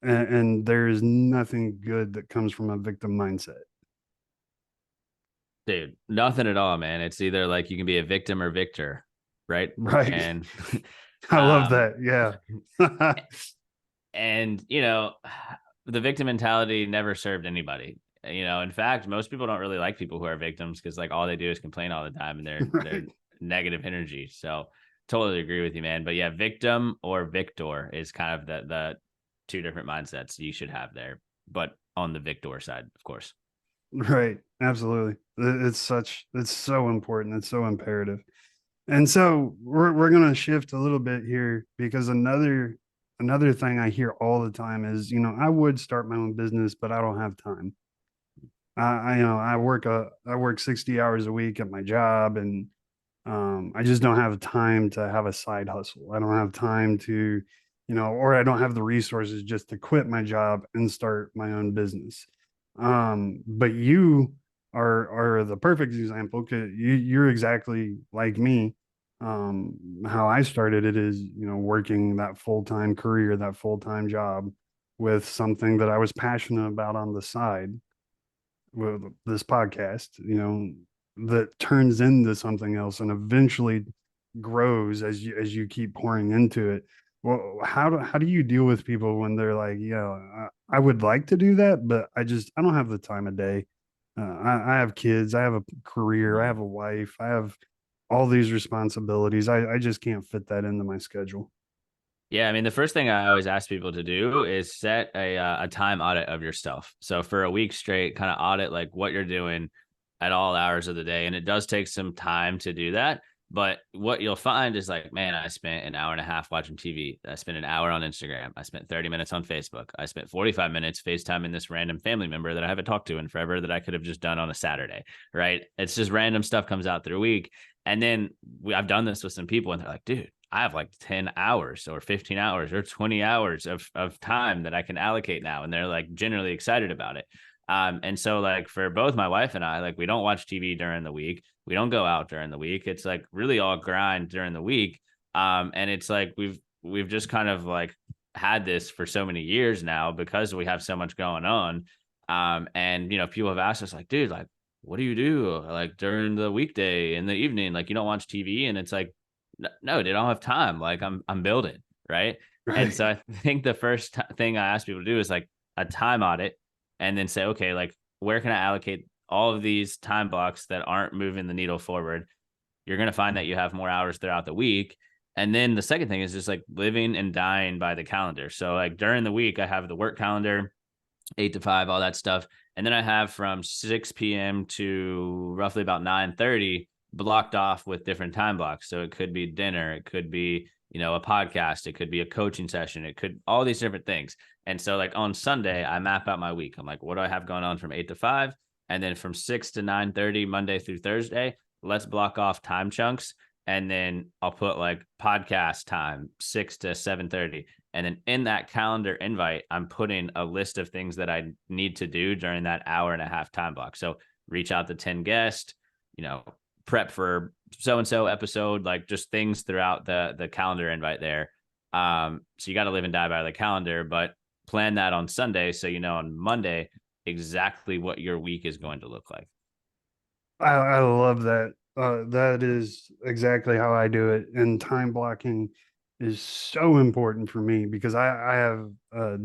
and there is nothing good that comes from a victim mindset. Dude, nothing at all, man. It's either like you can be a victim or victor, right? Right. And I love um that. Yeah. and the victim mentality never served anybody. In fact, most people don't really like people who are victims because like all they do is complain all the time and they're Right. negative energy. So totally agree with you, man. But yeah, victim or victor is kind of the two different mindsets you should have there, but on the victor side, of course. Right. Absolutely. It's so important. It's so imperative. And so we're gonna shift a little bit here, because another thing I hear all the time is, I would start my own business, but I don't have time. I work 60 hours a week at my job, and I just don't have time to have a side hustle. I don't have time to, or I don't have the resources just to quit my job and start my own business. But you are the perfect example, because you're exactly like me. How I started it is, working that full-time career, that full-time job, with something that I was passionate about on the side, with this podcast, that turns into something else and eventually grows as you keep pouring into it. Well, how do you deal with people when they're like, I would like to do that, but I don't have the time of day. I have kids, I have a career, I have a wife, I have all these responsibilities. I just can't fit that into my schedule. Yeah, I mean, the first thing I always ask people to do is set a time audit of yourself. So for a week straight, kind of audit like what you're doing at all hours of the day, and it does take some time to do that. But what you'll find is like, man, I spent an hour and a half watching TV. I spent an hour on Instagram. I spent 30 minutes on Facebook. I spent 45 minutes FaceTiming this random family member that I haven't talked to in forever that I could have just done on a Saturday, right? It's just random stuff comes out through a week. And then I've done this with some people and they're like, dude, I have like 10 hours or 15 hours or 20 hours of time that I can allocate now. And they're like generally excited about it. And so like for both my wife and I, like we don't watch TV during the week. We don't go out during the week. It's like really all grind during the week. And it's like we've just kind of like had this for so many years now because we have so much going on. And people have asked us like, dude, like what do you do like during the weekday in the evening? Like you don't watch TV, and it's like, no, dude, I don't have time. Like I'm building, right? And Right. so I think the first thing I ask people to do is like a time audit, and then say, okay, like where can I allocate all of these time blocks that aren't moving the needle forward? You're going to find that you have more hours throughout the week. And then the second thing is just like living and dying by the calendar. So like during the week, I have the work calendar, 8 to 5, all that stuff. And then I have from 6 p.m. to roughly about 9:30 blocked off with different time blocks. So it could be dinner, it could be, a podcast, it could be a coaching session, it could all these different things. And so like on Sunday, I map out my week. I'm like, what do I have going on from 8 to 5? And then from 6 to 9:30, Monday through Thursday, let's block off time chunks. And then I'll put like podcast time, 6 to 7:30. And then in that calendar invite, I'm putting a list of things that I need to do during that hour and a half time block. So reach out to 10 guests, prep for so-and-so episode, like just things throughout the calendar invite there. So you got to live and die by the calendar, but plan that on Sunday. So, on Monday, exactly what your week is going to look like. I love that. That is exactly how I do it. And time blocking is so important for me because I have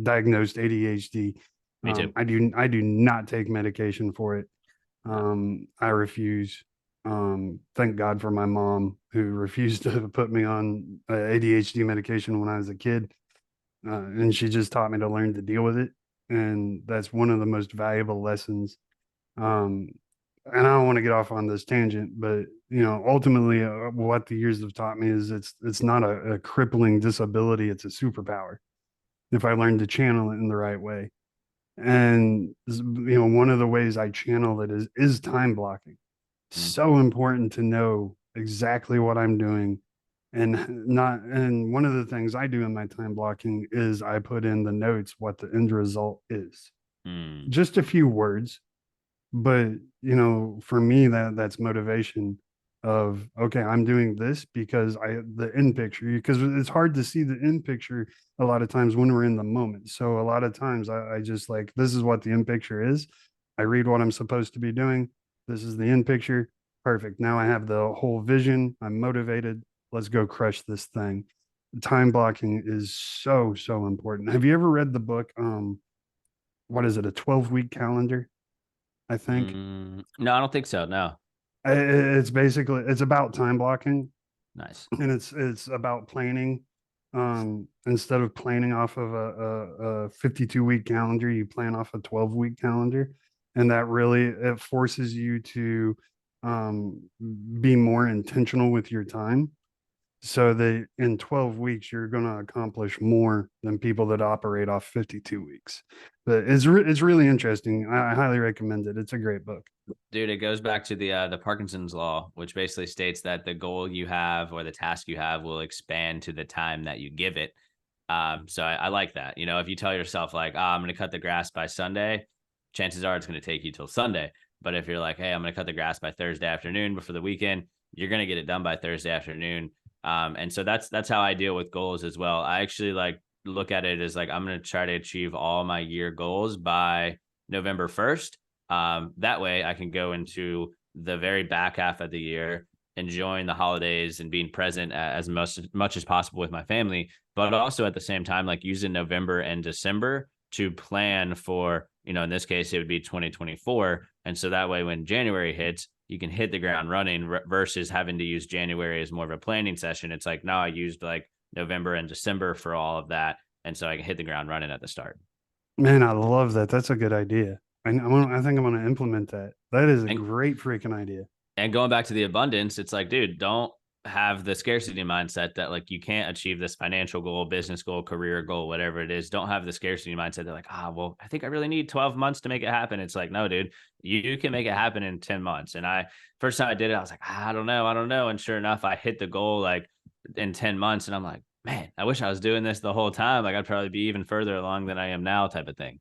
diagnosed ADHD. Me too. I do not take medication for it. Yeah. I refuse. Thank God for my mom who refused to put me on ADHD medication when I was a kid. And she just taught me to learn to deal with it. And that's one of the most valuable lessons. Um, and I don't want to get off on this tangent, but ultimately, what the years have taught me is it's not a crippling disability; it's a superpower. If I learn to channel it in the right way, and one of the ways I channel it is time blocking. Mm. So important to know exactly what I'm doing, and not. And one of the things I do in my time blocking is I put in the notes what the end result is. Mm. Just a few words, but for me that's motivation of, okay, I'm doing this because the end picture, because it's hard to see the end picture a lot of times when we're in the moment. So a lot of times I just like, this is what the end picture is. I read what I'm supposed to be doing. This is the end picture. Perfect. Now I have the whole vision. I'm motivated. Let's go crush this thing. Time blocking is so important. Have you ever read the book, what is it, a 12-week calendar, I think? No, I don't think so. No. It's basically, it's about time blocking, Nice. and it's about planning. Instead of planning off of a 52-week calendar, you plan off a 12-week calendar, and that really, it forces you to um, be more intentional with your time, so that in 12 weeks you're going to accomplish more than people that operate off 52 weeks. But it's really interesting. I highly recommend it. It's a great book. Dude, it goes back to the Parkinson's law, which basically states that the goal you have or the task you have will expand to the time that you give it. So I like that. If you tell yourself like, I'm going to cut the grass by Sunday, chances are it's going to take you till Sunday. But if you're like, hey, I'm going to cut the grass by Thursday afternoon before the weekend, you're going to get it done by Thursday afternoon. And so that's how I deal with goals as well. I actually like look at it as like, I'm going to try to achieve all my year goals by November 1st. That way I can go into the very back half of the year enjoying the holidays and being present as much as possible with my family, but also at the same time, like using November and December to plan for, in this case, it would be 2024. And so that way, when January hits, you can hit the ground running versus having to use January as more of a planning session. It's like, no, I used like November and December for all of that. And so I can hit the ground running at the start. Man, I love that. That's a good idea. I think I'm gonna implement that. That is a And great freaking idea. and going back to the abundance, it's like, dude, don't have the scarcity mindset that like you can't achieve this financial goal, business goal, career goal, whatever it is. Don't have the scarcity mindset. They're like, well, I think I really need 12 months to make it happen. It's like, no, dude, you can make it happen in 10 months. And first time I did it, I was like, I don't know. And sure enough, I hit the goal like in 10 months. And I'm like, man, I wish I was doing this the whole time. Like I'd probably be even further along than I am now, type of thing.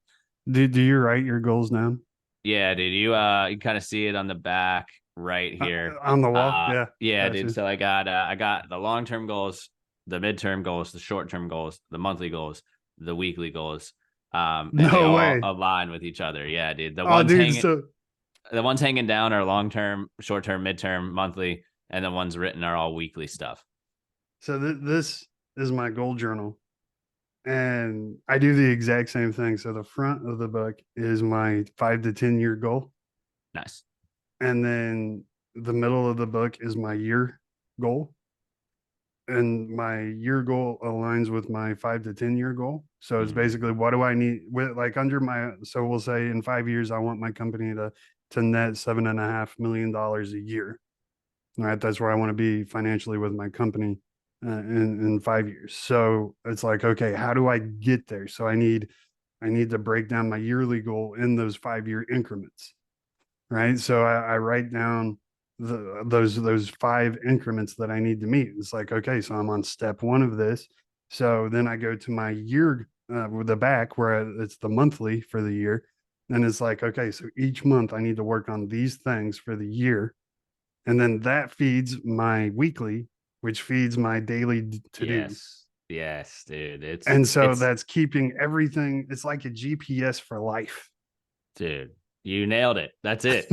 Do you write your goals down Yeah, dude, you kind of see it on the back right here. on the wall? Yeah, Yeah, dude. gotcha. So I got the long-term goals, the midterm goals, the short-term goals, the monthly goals, the weekly goals. And they No all way. align with each other. Yeah, dude. The Oh, ones dude. hanging So The ones hanging down are long term, short term, midterm, monthly, and the ones written are all weekly stuff. So this is my goal journal, and I do the exact same thing. So the front of the book is my 5 to 10 year goal, Nice. and then the middle of the book is my year goal, and my year goal aligns with my 5 to 10 year goal. So it's basically, what do I need with, like, under my, so we'll say in 5 years I want my company to net $7.5 million a year. All right, that's where I want to be financially with my company in 5 years. So it's like, okay, how do I get there? So I need to break down my yearly goal in those 5 year increments, right? So I write down those 5 increments that I need to meet. It's like, okay, so I'm on step one of this. So then I go to my year with the back where it's the monthly for the year. And it's like, okay, so each month I need to work on these things for the year. And then that feeds my weekly, which feeds my daily to do. Yes. Yes, dude. And so It's that's keeping everything. It's like a GPS for life. dude, you nailed it. That's it.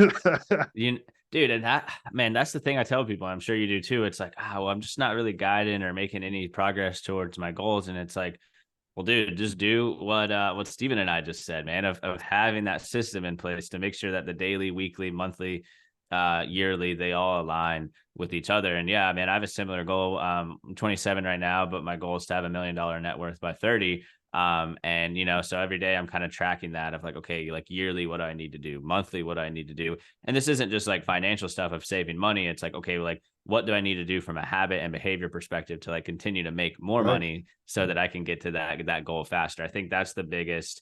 You dude, and that man, that's the thing I tell people. I'm sure you do too. It's like, well, I'm just not really guiding or making any progress towards my goals. And it's like, well, dude, just do what Steven and I just said, man, of having that system in place to make sure that the daily, weekly, monthly, yearly, they all align with each other. And yeah, man, I have a similar goal. I'm 27 right now, but my goal is to have $1 million net worth by 30. And so every day I'm kind of tracking that of like, okay, like yearly, what do I need to do? Monthly, what do I need to do? And this isn't just like financial stuff of saving money. It's like, okay, like what do I need to do from a habit and behavior perspective to like continue to make more Right. money so that I can get to that goal faster? I think that's the biggest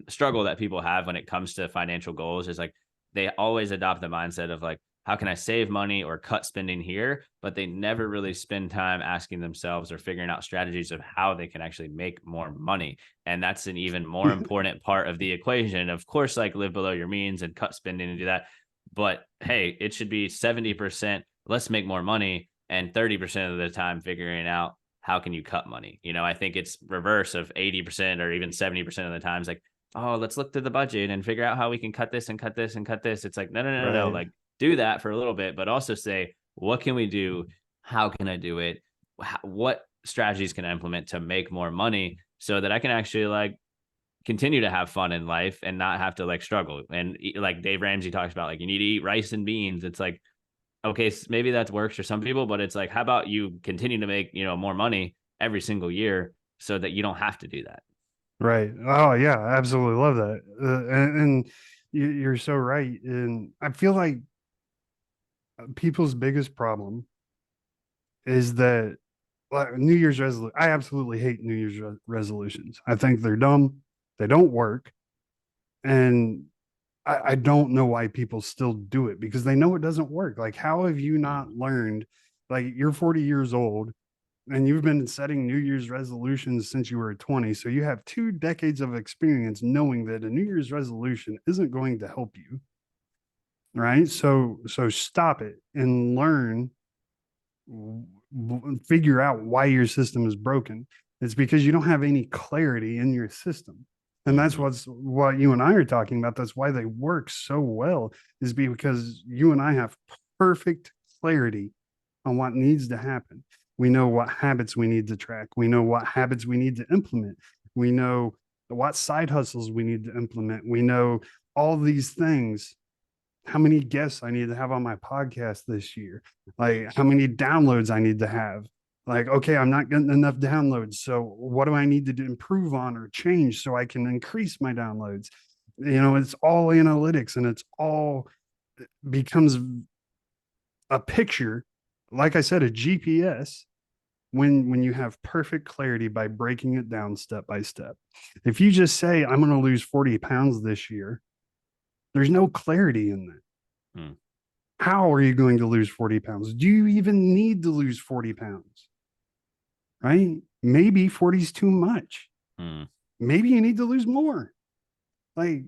struggle that people have when it comes to financial goals is like they always adopt the mindset of like, how can I save money or cut spending here? But they never really spend time asking themselves or figuring out strategies of how they can actually make more money. And that's an even more important part of the equation. Of course, like live below your means and cut spending and do that. But hey, it should be 70%, let's make more money, and 30% of the time figuring out how can you cut money. I think it's reverse of 80% or even 70% of the times like, oh, let's look through the budget and figure out how we can cut this and cut this and cut this. It's like, no, no, no, no, no. Right. Like do that for a little bit, but also say, what can we do? How can I do it? What strategies can I implement to make more money so that I can actually like continue to have fun in life and not have to like struggle. And like Dave Ramsey talks about, like you need to eat rice and beans. It's like, okay, maybe that works for some people, but it's like, how about you continue to make, more money every single year so that you don't have to do that? Right. Oh yeah, I absolutely love that. And you're so right. And I feel like people's biggest problem is that, like, New Year's resolution. I absolutely hate New Year's resolutions. I think they're dumb. They don't work. And I don't know why people still do it, because they know it doesn't work. Like, how have you not learned? Like, you're 40 years old and you've been setting New Year's resolutions since you were 20. So you have 2 decades of experience knowing that a New Year's resolution isn't going to help you. Right. So stop it and learn, figure out why your system is broken. It's because you don't have any clarity in your system. And that's what you and I are talking about. That's why they work so well, is because you and I have perfect clarity on what needs to happen. We know what habits we need to track. We know what habits we need to implement. We know what side hustles we need to implement. We know all these things. How many guests I need to have on my podcast this year, like how many downloads I need to have. Like, okay, I'm not getting enough downloads. So what do I need to improve on or change so I can increase my downloads? It's all analytics, and it's all becomes a picture, like I said, a GPS, when you have perfect clarity by breaking it down step by step. If you just say, I'm going to lose 40 pounds this year, there's no clarity in that. Hmm. How are you going to lose 40 pounds? Do you even need to lose 40 pounds? Right? Maybe 40 is too much. Hmm. Maybe you need to lose more. Like,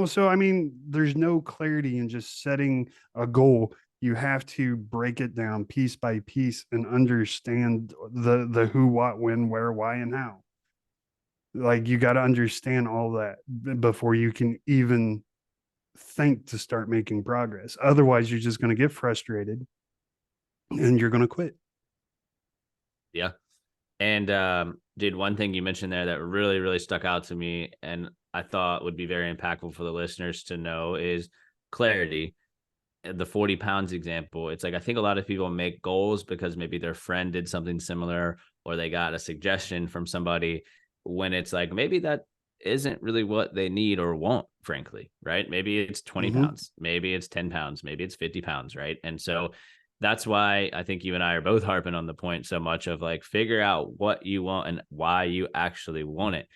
so I mean, there's no clarity in just setting a goal. You have to break it down piece by piece and understand the who, what, when, where, why, and how. Like, you got to understand all that before you can even think to start making progress. Otherwise, you're just going to get frustrated and you're going to quit. Yeah. And dude, one thing you mentioned there that really, really stuck out to me and I thought would be very impactful for the listeners to know is clarity. The 40 pounds example, it's like I think a lot of people make goals because maybe their friend did something similar or they got a suggestion from somebody, when it's like maybe that isn't really what they need or want, frankly, right? Maybe it's 20 Mm-hmm. pounds, maybe it's 10 pounds, maybe it's 50 pounds, right? And so that's why I think you and I are both harping on the point so much of like figure out what you want and why you actually want it.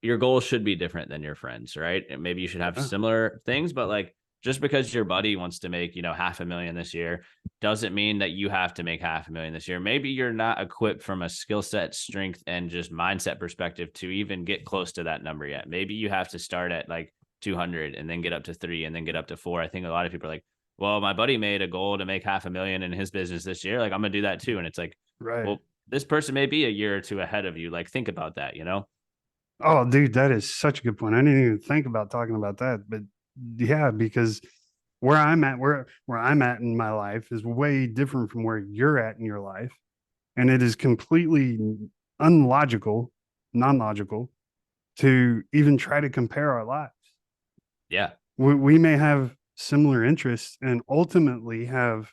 Your goals should be different than your friends, right? And maybe you should have Yeah. similar things, but like just because your buddy wants to make, $500,000 this year doesn't mean that you have to make $500,000 this year. Maybe you're not equipped from a skill set, strength, and just mindset perspective to even get close to that number yet. Maybe you have to start at like 200 and then get up to 3 and then get up to 4. I think a lot of people are like, well, my buddy made a goal to make $500,000 in his business this year. Like, I'm going to do that too. And it's like, Right. well, this person may be a year or two ahead of you. Like, think about that. Oh, dude, that is such a good point. I didn't even think about talking about that, but yeah, because where I'm at in my life is way different from where you're at in your life, and it is completely unlogical, non-logical to even try to compare our lives. Yeah. We may have similar interests and ultimately have,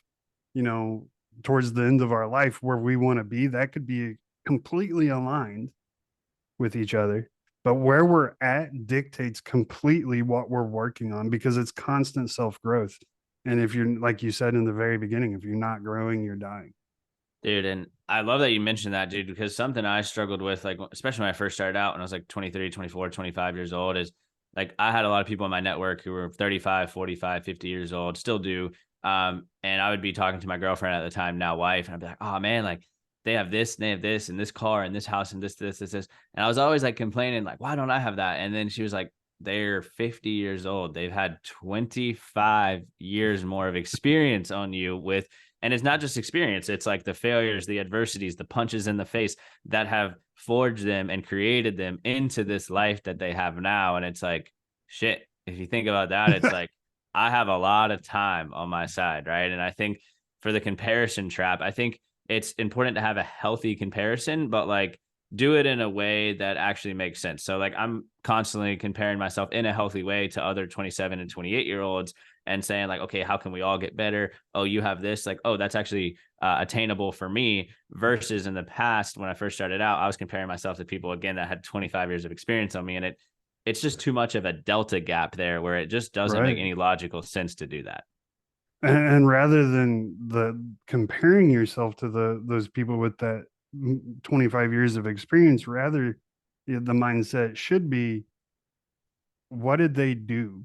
you know, towards the end of our life where we want to be, that could be completely aligned with each other. But where we're at dictates completely what we're working on because it's constant self growth. And if you're, like you said in the very beginning, if you're not growing, you're dying. Dude, and I love that you mentioned that, dude, because something I struggled with, like, especially when I first started out when I was like 23, 24, 25 years old, is like I had a lot of people in my network who were 35, 45, 50 years old, still do. And I would be talking to my girlfriend at the time, now wife, and I'd be like, oh man, like they have this, and they have this, and this car, and this house, and this. And I was always like complaining, like, why don't I have that? And then she was like, they're 50 years old. They've had 25 years more of experience on you with, and it's not just experience, it's like the failures, the adversities, the punches in the face that have forged them and created them into this life that they have now. And it's like, shit, if you think about that, it's like, I have a lot of time on my side, right? And I think for the comparison trap, I think it's important to have a healthy comparison, but like do it in a way that actually makes sense. So like I'm constantly comparing myself in a healthy way to other 27 and 28-year-olds and saying like, okay, how can we all get better? Oh, you have this, like, oh, that's actually attainable for me. Versus in the past, when I first started out, I was comparing myself to people again that had 25 years of experience on me, and it's just too much of a delta gap there where it just doesn't make Right. any logical sense to do that. And rather than the comparing yourself to those people with that 25 years of experience, rather the mindset should be, what did they do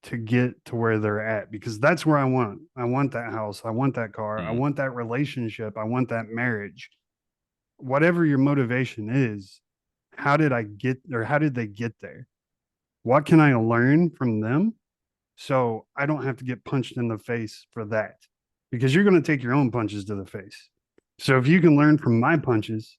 to get to where they're at? Because that's where I want that house, I want that car, I Mm, want that relationship, I want that marriage. Whatever your motivation is, how did I get, or how did they get there? What can I learn from them so I don't have to get punched in the face for that? Because you're going to take your own punches to the face. So if you can learn from my punches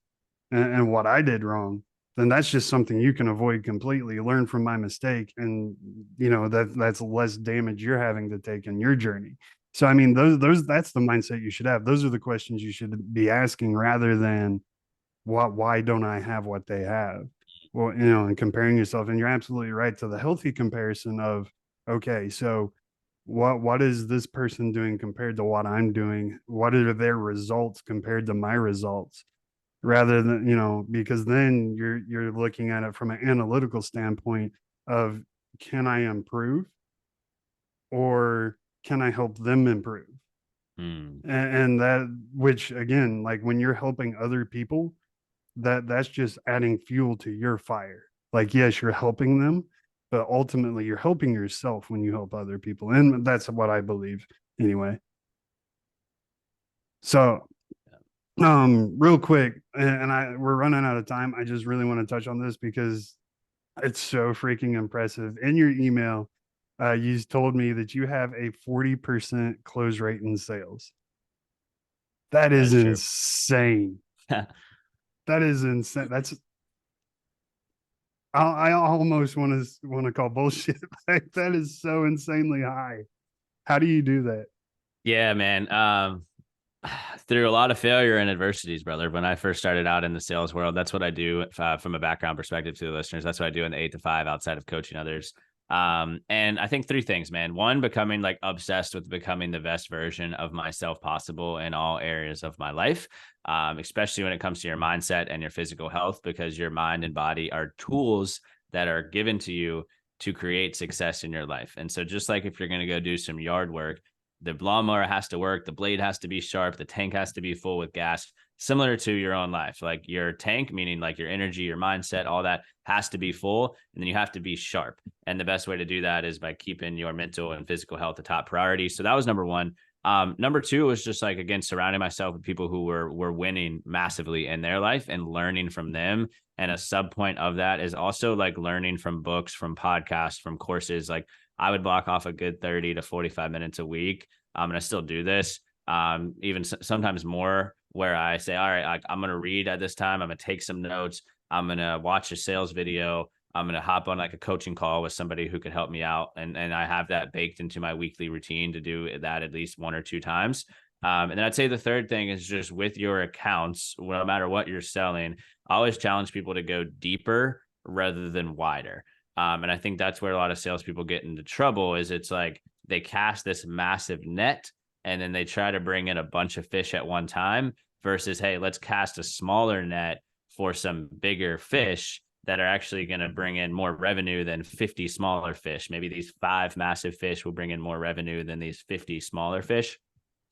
and what I did wrong, then that's just something you can avoid completely. Learn from my mistake, and that's less damage you're having to take in your journey. So I mean, those that's the mindset you should have. Those are the questions you should be asking rather than what, why don't I have what they have? Well, and comparing yourself. And you're absolutely right to the healthy comparison of, okay, so what is this person doing compared to what I'm doing? What are their results compared to my results? Rather than, because then you're looking at it from an analytical standpoint of, can I improve or can I help them improve? mm. And that, which again, like when you're helping other people, that's just adding fuel to your fire. Like, yes, you're helping them, but ultimately you're helping yourself when you help other people. And that's what I believe anyway. So, real quick, and we're running out of time. I just really want to touch on this because it's so freaking impressive. In your email, you told me that you have a 40% close rate in sales. That That is is true. insane. That is insane. That's I almost want to call bullshit. Like, that is so insanely high. How do you do that? Yeah, man. Through a lot of failure and adversities, brother. When I first started out in the sales world, that's what I do from a background perspective to the listeners. That's what I do in the 8 to 5 outside of coaching others. And I think three things, man. One, becoming like obsessed with becoming the best version of myself possible in all areas of my life, especially when it comes to your mindset and your physical health, because your mind and body are tools that are given to you to create success in your life. And so just like if you're going to go do some yard work, the lawnmower has to work, the blade has to be sharp, the tank has to be full with gas, similar to your own life. Like your tank, meaning like your energy, your mindset, all that has to be full, and then you have to be sharp. And the best way to do that is by keeping your mental and physical health a top priority. So that was number one. Number two was just like, again, surrounding myself with people who were winning massively in their life and learning from them. And a sub point of that is also like learning from books, from podcasts, from courses. Like I would block off a good 30 to 45 minutes a week. And I still do this, even sometimes more, where I say, all right, I'm going to read at this time. I'm going to take some notes. I'm going to watch a sales video. I'm going to hop on like a coaching call with somebody who could help me out. And I have that baked into my weekly routine to do that at least 1 or 2 times. And then I'd say the third thing is just with your accounts, no matter what you're selling, I always challenge people to go deeper rather than wider. And I think that's where a lot of salespeople get into trouble is it's like they cast this massive net and then they try to bring in a bunch of fish at one time versus, hey, let's cast a smaller net for some bigger fish that are actually going to bring in more revenue than 50 smaller fish. Maybe these 5 massive fish will bring in more revenue than these 50 smaller fish.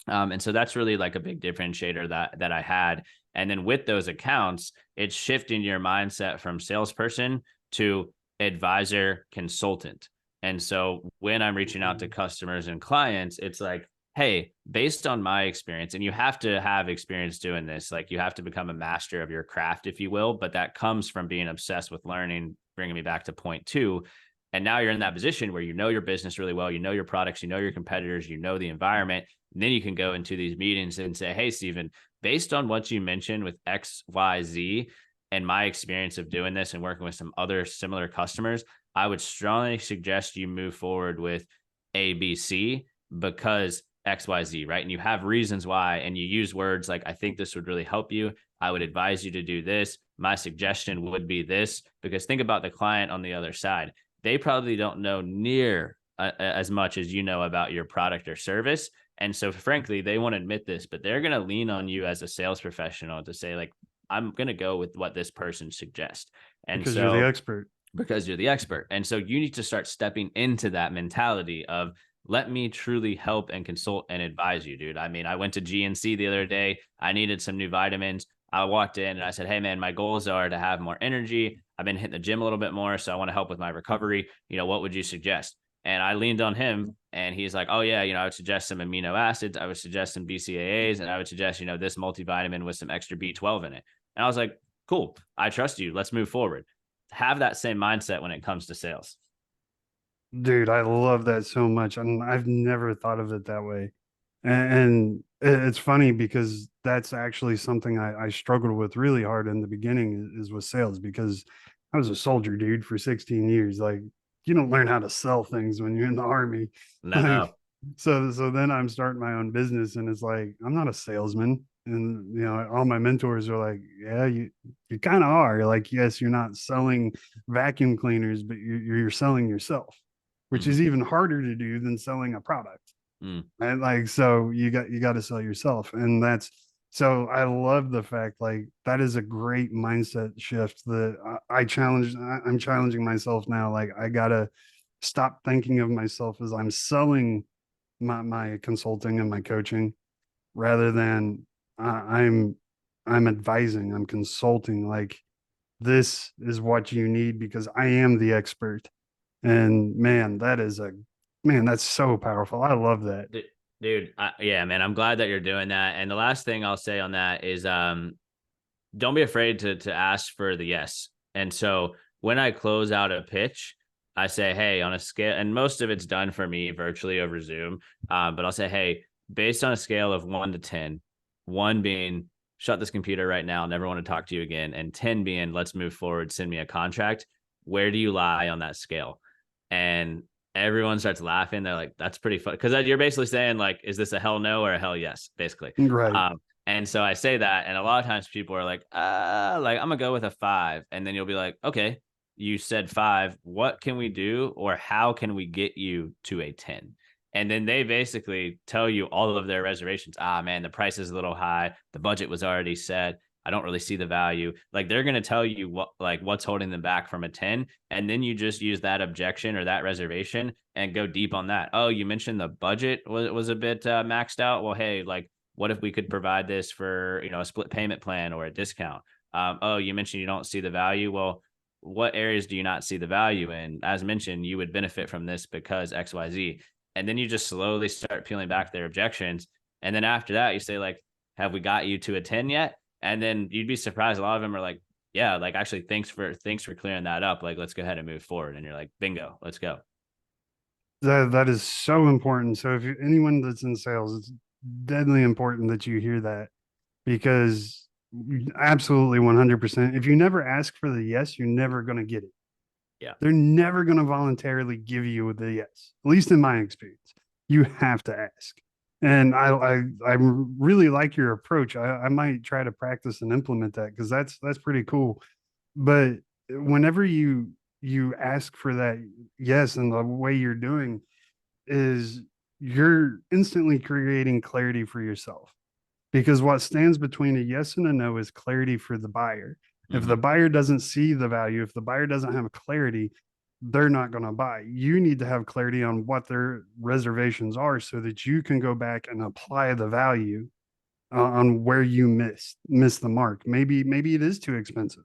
And so that's really like a big differentiator that I had. And then with those accounts, it's shifting your mindset from salesperson to advisor consultant. And so when I'm reaching out to customers and clients, it's like, hey, based on my experience, and you have to have experience doing this, like you have to become a master of your craft, if you will, but that comes from being obsessed with learning, bringing me back to point two. And now you're in that position where you know your business really well, you know your products, you know your competitors, you know the environment. And then you can go into these meetings and say, hey, Stephen, based on what you mentioned with X, Y, Z, and my experience of doing this and working with some other similar customers, I would strongly suggest you move forward with ABC because XYZ, right? And you have reasons why, and you use words like, I think this would really help you. I would advise you to do this. My suggestion would be this, because think about the client on the other side. They probably don't know near as much as you know about your product or service. And so frankly, they won't admit this, but they're going to lean on you as a sales professional to say like, I'm going to go with what this person suggests. And Because you're the so expert. because you're the expert. And so you need to start stepping into that mentality of let me truly help and consult and advise you, dude. I mean, I went to GNC the other day. I needed some new vitamins. I walked in and I said, hey, man, my goals are to have more energy. I've been hitting the gym a little bit more, so I want to help with my recovery. What would you suggest? And I leaned on him and he's like, oh, yeah, I would suggest some amino acids. I would suggest some BCAAs and I would suggest, this multivitamin with some extra B12 in it. And I was like, cool, I trust you. Let's move forward. Have that same mindset when it comes to sales. Dude, I love that so much. And I've never thought of it that way. And it's funny because that's actually something I struggled with really hard in the beginning is with sales because I was a soldier, dude, for 16 years. Like, you don't learn how to sell things when you're in the army. No. Like, so then I'm starting my own business and it's like, I'm not a salesman. And all my mentors are like, yeah, you kind of are. Like, yes, you're not selling vacuum cleaners, but you're selling yourself, which Mm-hmm. is even harder to do than selling a product. Mm. And like, so you got to sell yourself. And that's, so I love the fact like that is a great mindset shift that I'm challenging myself now. Like I gotta stop thinking of myself as I'm selling my consulting and my coaching rather than I'm advising, I'm consulting. Like this is what you need because I am the expert. And man, that's so powerful. I love that. Dude, yeah, man, I'm glad that you're doing that. And the last thing I'll say on that is don't be afraid to ask for the yes. And so when I close out a pitch, I say, hey, on a scale, and most of it's done for me virtually over Zoom. But I'll say, hey, based on a scale of 1 to 10, 1 being shut this computer right now, never want to talk to you again, and 10 being let's move forward, send me a contract. where do you lie on that scale? And everyone starts laughing. They're like, that's pretty fun. Cause you're basically saying like, is this a hell no or a hell yes, basically. Right. And so I say that, and a lot of times people are like I'm gonna go with a 5. And then you'll be like, okay, you said 5. What can we do, or how can we get you to a 10? And then they basically tell you all of their reservations. Man, the price is a little high. The budget was already set. I don't really see the value. Like, they're going to tell you what's holding them back from a 10. And then you just use that objection or that reservation and go deep on that. Oh, you mentioned the budget was a bit maxed out. Well, hey, like, what if we could provide this for, a split payment plan or a discount? Oh, you mentioned you don't see the value. Well, what areas do you not see the value in? As mentioned, you would benefit from this because XYZ. And then you just slowly start peeling back their objections. And then after that, you say, like, have we got you to a 10 yet? And then you'd be surprised. A lot of them are like, yeah, like, actually, thanks for clearing that up. Like, let's go ahead and move forward. And you're like, bingo, let's go. That is so important. So if anyone that's in sales, it's deadly important that you hear that, because absolutely 100%. If you never ask for the yes, you're never going to get it. Yeah. They're never going to voluntarily give you the yes. At least in my experience, you have to ask. And I really like your approach. I might try to practice and implement that, because that's pretty cool. But whenever you ask for that yes, and the way you're doing is you're instantly creating clarity for yourself, because what stands between a yes and a no is clarity for the buyer. If Mm-hmm. the buyer doesn't see the value, if the buyer doesn't have clarity, they're not going to buy. You need to have clarity on what their reservations are, so that you can go back and apply the value on where you miss the mark. Maybe it is too expensive.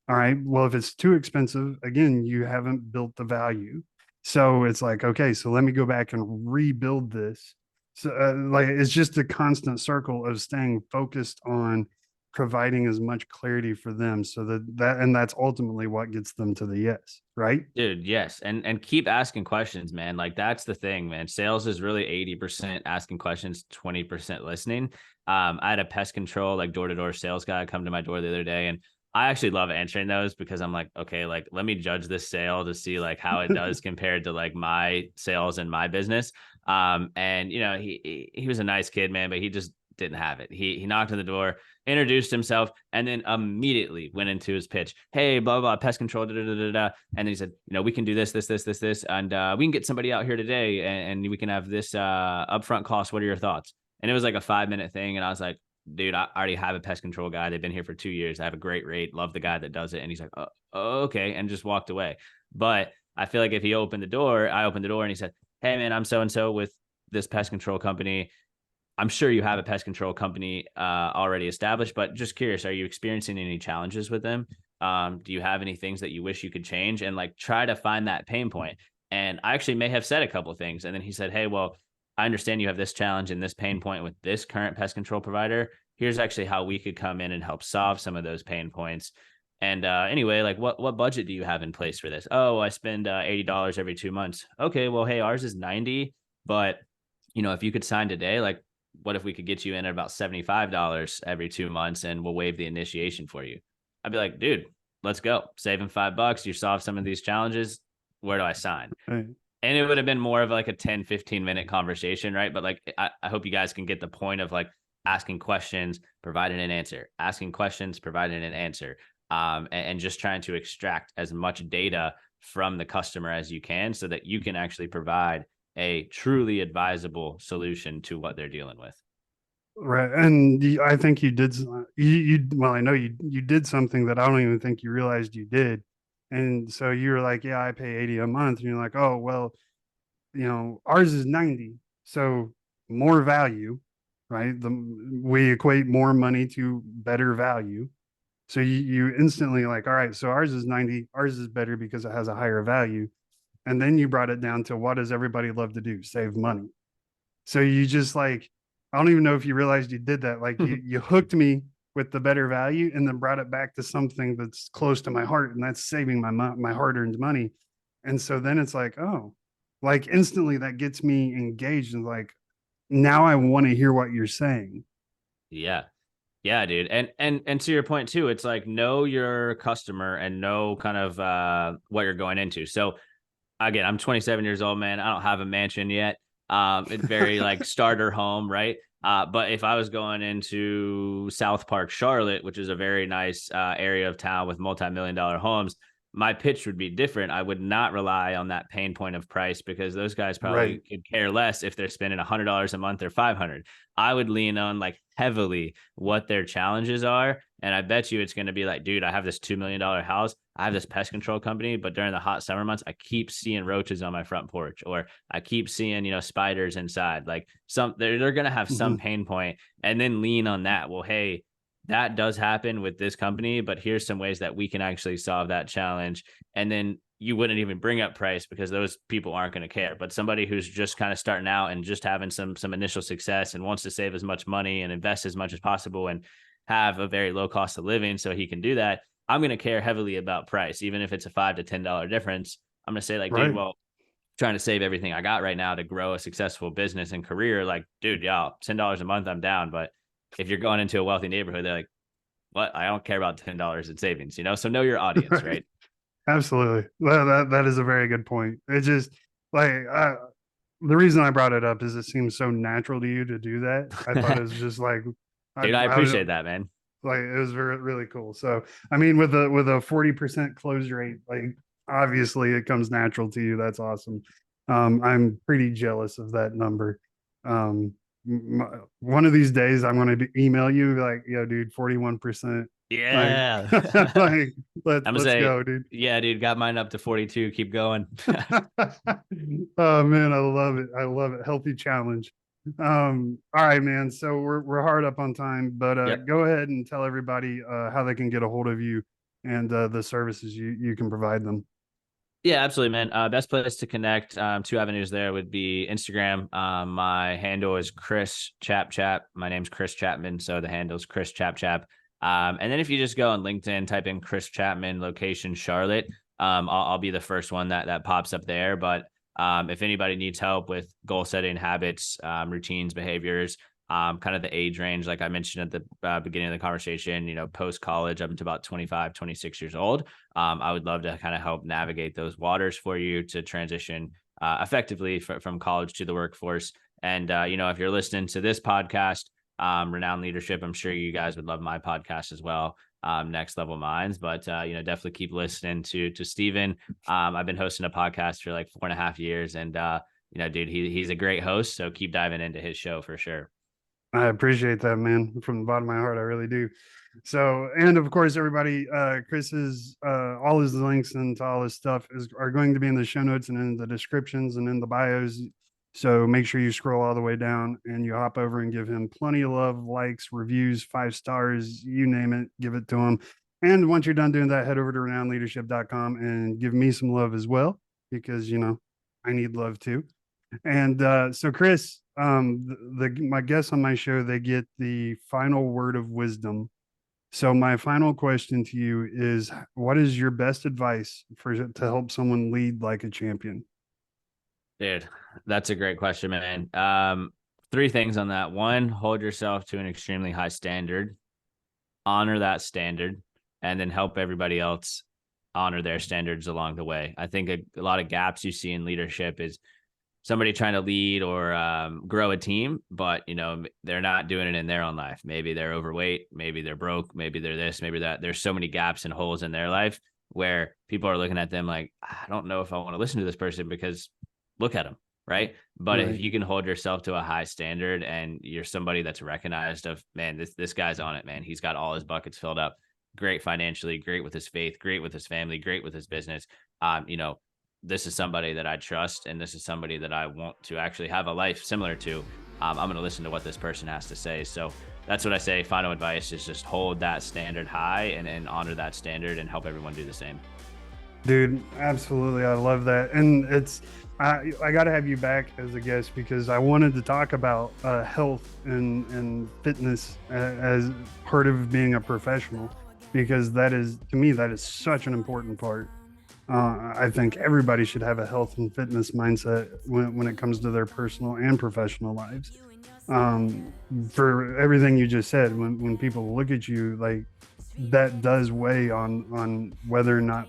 All right. Well, if it's too expensive, again, you haven't built the value. So it's like, okay, so let me go back and rebuild this. So, like, it's just a constant circle of staying focused on providing as much clarity for them, so and that's ultimately what gets them to the yes, right? Dude, yes. And keep asking questions, man. Like, that's the thing, man. Sales is really 80% asking questions, 20% listening. I had a pest control, like, door-to-door sales guy come to my door the other day, and I actually love answering those, because I'm like, okay, like, let me judge this sale to see like how it does compared to like my sales and my business. And he was a nice kid, man, but he just didn't have it. He knocked on the door, introduced himself, and then immediately went into his pitch. Hey, blah, blah, pest control, da, da, da, da, da. And then he said, we can do this, and we can get somebody out here today, and we can have this upfront cost. What are your thoughts? And it was like a 5-minute thing. And I was like, dude, I already have a pest control guy. They've been here for 2 years. I have a great rate. Love the guy that does it. And he's like, oh, okay. And just walked away. But I feel like if he opened the door, I opened the door and he said, hey, man, I'm so-and-so with this pest control company. I'm sure you have a pest control company already established, but just curious, are you experiencing any challenges with them? Do you have any things that you wish you could change? And like, try to find that pain point. And I actually may have said a couple of things. And then he said, hey, well, I understand you have this challenge and this pain point with this current pest control provider. Here's actually how we could come in and help solve some of those pain points. And anyway, like, what budget do you have in place for this? Oh, I spend $80 every 2 months. Okay, well, hey, ours is 90, but if you could sign today, like, what if we could get you in at about $75 every 2 months, and we'll waive the initiation for you? I'd be like, dude, let's go. Saving $5. You solve some of these challenges. Where do I sign? Right. And it would have been more of like a 10-15 minute conversation, right? But like, I hope you guys can get the point of like asking questions, providing an answer, asking questions, providing an answer, and just trying to extract as much data from the customer as you can, so that you can actually provide a truly advisable solution to what they're dealing with. Right. And I think you did, well, I know you did something that I don't even think you realized you did. And so you were like, yeah, I pay 80 a month. And you're like, oh, well, ours is 90. So more value, right? We equate more money to better value. So you instantly like, all right, so ours is 90, ours is better because it has a higher value. And then you brought it down to, what does everybody love to do? Save money. So you just like, I don't even know if you realized you did that. Like, you hooked me with the better value, and then brought it back to something that's close to my heart, and that's saving my hard-earned money. And so then it's like, oh, like, instantly that gets me engaged, and like, now I want to hear what you're saying. Yeah. Yeah, dude. And to your point too, it's like know your customer and know kind of what you're going into. So again, I'm 27 years old, man. I don't have a mansion yet. It's very like starter home, right? But if I was going into South Park, Charlotte, which is a very nice area of town with multi-million dollar homes, my pitch would be different. I would not rely on that pain point of price because those guys Right. probably could care less if they're spending $100 a month or 500. I would lean on like heavily what their challenges are. And I bet you it's going to be like, dude, I have this $2 million house. I have this pest control company, but during the hot summer months, I keep seeing roaches on my front porch, or I keep seeing, spiders inside. Like they're going to have some Mhm. pain point, and then lean on that. Well, hey, that does happen with this company, but here's some ways that we can actually solve that challenge. And then you wouldn't even bring up price because those people aren't going to care. But somebody who's just kind of starting out and just having some initial success and wants to save as much money and invest as much as possible and have a very low cost of living so he can do that, I'm going to care heavily about price, even if it's a $5 to $10 difference. I'm going to say like, dude, Right. well, trying to save everything I got right now to grow a successful business and career. Like, dude, yeah, $10 a month, I'm down. But if you're going into a wealthy neighborhood, they're like, what? I don't care about $10 in savings, So know your audience, Right. right? Absolutely. That is a very good point. It just like the reason I brought it up is it seems so natural to you to do that. I thought it was just like Dude, I I was appreciate that, man. like it was very really cool. So I mean, with a 40% close rate, like obviously it comes natural to you. That's awesome. I'm pretty jealous of that number. Um, one of these days I'm going to email you like, yo, dude, 41%. Like, Yeah. like I'm gonna let's say, go, dude. yeah, dude, got mine up to 42. Keep going. Oh man, I love it. I love it. Healthy challenge. All right, man. So we're hard up on time, but Yep. go ahead and tell everybody how they can get a hold of you and the services you can provide them. Yeah, absolutely, man. Best place to connect. Two avenues there would be Instagram. My handle is Chris Chap Chap. My name's Chris Chapman, so the handle is Chris Chap Chap. And then if you just go on LinkedIn, type in Chris Chapman, location Charlotte. I'll be the first one that pops up there. But if anybody needs help with goal setting habits, routines, behaviors, kind of the age range, like I mentioned at the beginning of the conversation, post college up to about 25, 26 years old. I would love to kind of help navigate those waters for you to transition effectively from college to the workforce. And, if you're listening to this podcast, Renowned Leadership, I'm sure you guys would love my podcast as well. Next Level Minds, but definitely keep listening to Steven. I've been hosting a podcast for like 4.5 years, and dude, he's a great host. So keep diving into his show for sure. I appreciate that, man, from the bottom of my heart. I really do. So, and of course, everybody, Chris's, all his links and all his stuff are going to be in the show notes and in the descriptions and in the bios. So make sure you scroll all the way down and you hop over and give him plenty of love, likes, reviews, 5 stars, you name it, give it to him. And once you're done doing that, head over to renownedleadership.com and give me some love as well, because, I need love too. And so, Chris, my guests on my show, they get the final word of wisdom. So, my final question to you is, what is your best advice to help someone lead like a champion? Dude, that's a great question, man. Three things on that. One, hold yourself to an extremely high standard, honor that standard, and then help everybody else honor their standards along the way. I think a lot of gaps you see in leadership is somebody trying to lead or grow a team, but they're not doing it in their own life. Maybe they're overweight, maybe they're broke, maybe they're this, maybe that. There's so many gaps and holes in their life where people are looking at them like, I don't know if I want to listen to this person because look at them, right? But if Right. you can hold yourself to a high standard and you're somebody that's recognized of, man, this guy's on it, man. He's got all his buckets filled up. Great financially, great with his faith, great with his family, great with his business. This is somebody that I trust, and this is somebody that I want to actually have a life similar to. I'm going to listen to what this person has to say. So that's what I say. Final advice is just hold that standard high and honor that standard and help everyone do the same. Dude, absolutely. I love that. And I got to have you back as a guest because I wanted to talk about health and fitness as part of being a professional, because to me, that is such an important part. I think everybody should have a health and fitness mindset when it comes to their personal and professional lives. for everything you just said. When people look at you, like, that does weigh on whether or not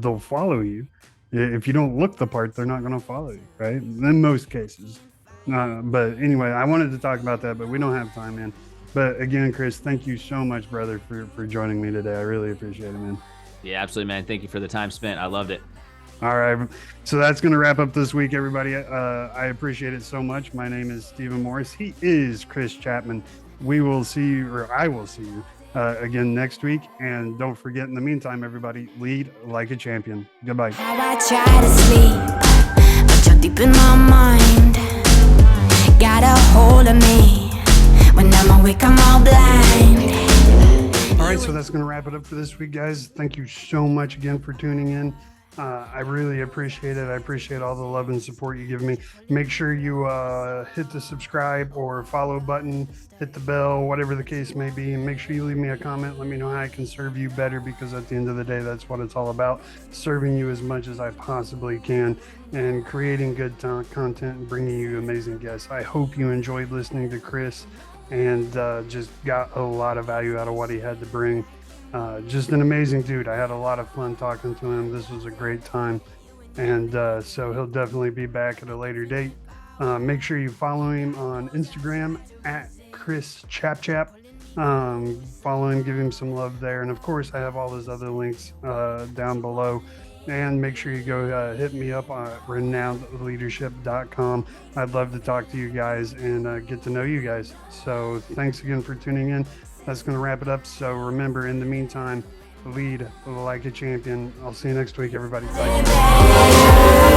they'll follow you. If you don't look the part, they're not going to follow you, right? In most cases. But anyway, I wanted to talk about that, but we don't have time, man. But again, Chris, thank you so much, brother, for joining me today. I really appreciate it, man. Yeah, absolutely, man. Thank you for the time spent. I loved it. All right. So that's going to wrap up this week, everybody. I appreciate it so much. My name is Stephen Morris. He is Chris Chapman. We will see you, or I will see you again next week. And don't forget, in the meantime, everybody, lead like a champion. Goodbye. How I try to sleep, but you're deep in my mind. Got a hold of me. When I'm awake, I'm all blind. All right, so that's going to wrap it up for this week, guys. Thank you so much again for tuning in. I really appreciate it. I appreciate all the love and support you give me. Make sure you hit the subscribe or follow button, hit the bell, whatever the case may be, and make sure you leave me a comment. Let me know how I can serve you better, because at the end of the day, that's what it's all about, serving you as much as I possibly can and creating good content and bringing you amazing guests. I hope you enjoyed listening to Chris and just got a lot of value out of what he had to bring. Just an amazing dude. I had a lot of fun talking to him. This was a great time. And so he'll definitely be back at a later date. Make sure you follow him on Instagram at Chris Chap. Follow him, give him some love there. And of course, I have all those other links down below. And make sure you go hit me up on renownedleadership.com. I'd love to talk to you guys and get to know you guys. So thanks again for tuning in. That's going to wrap it up. So remember, in the meantime, lead like a champion. I'll see you next week, everybody. Bye.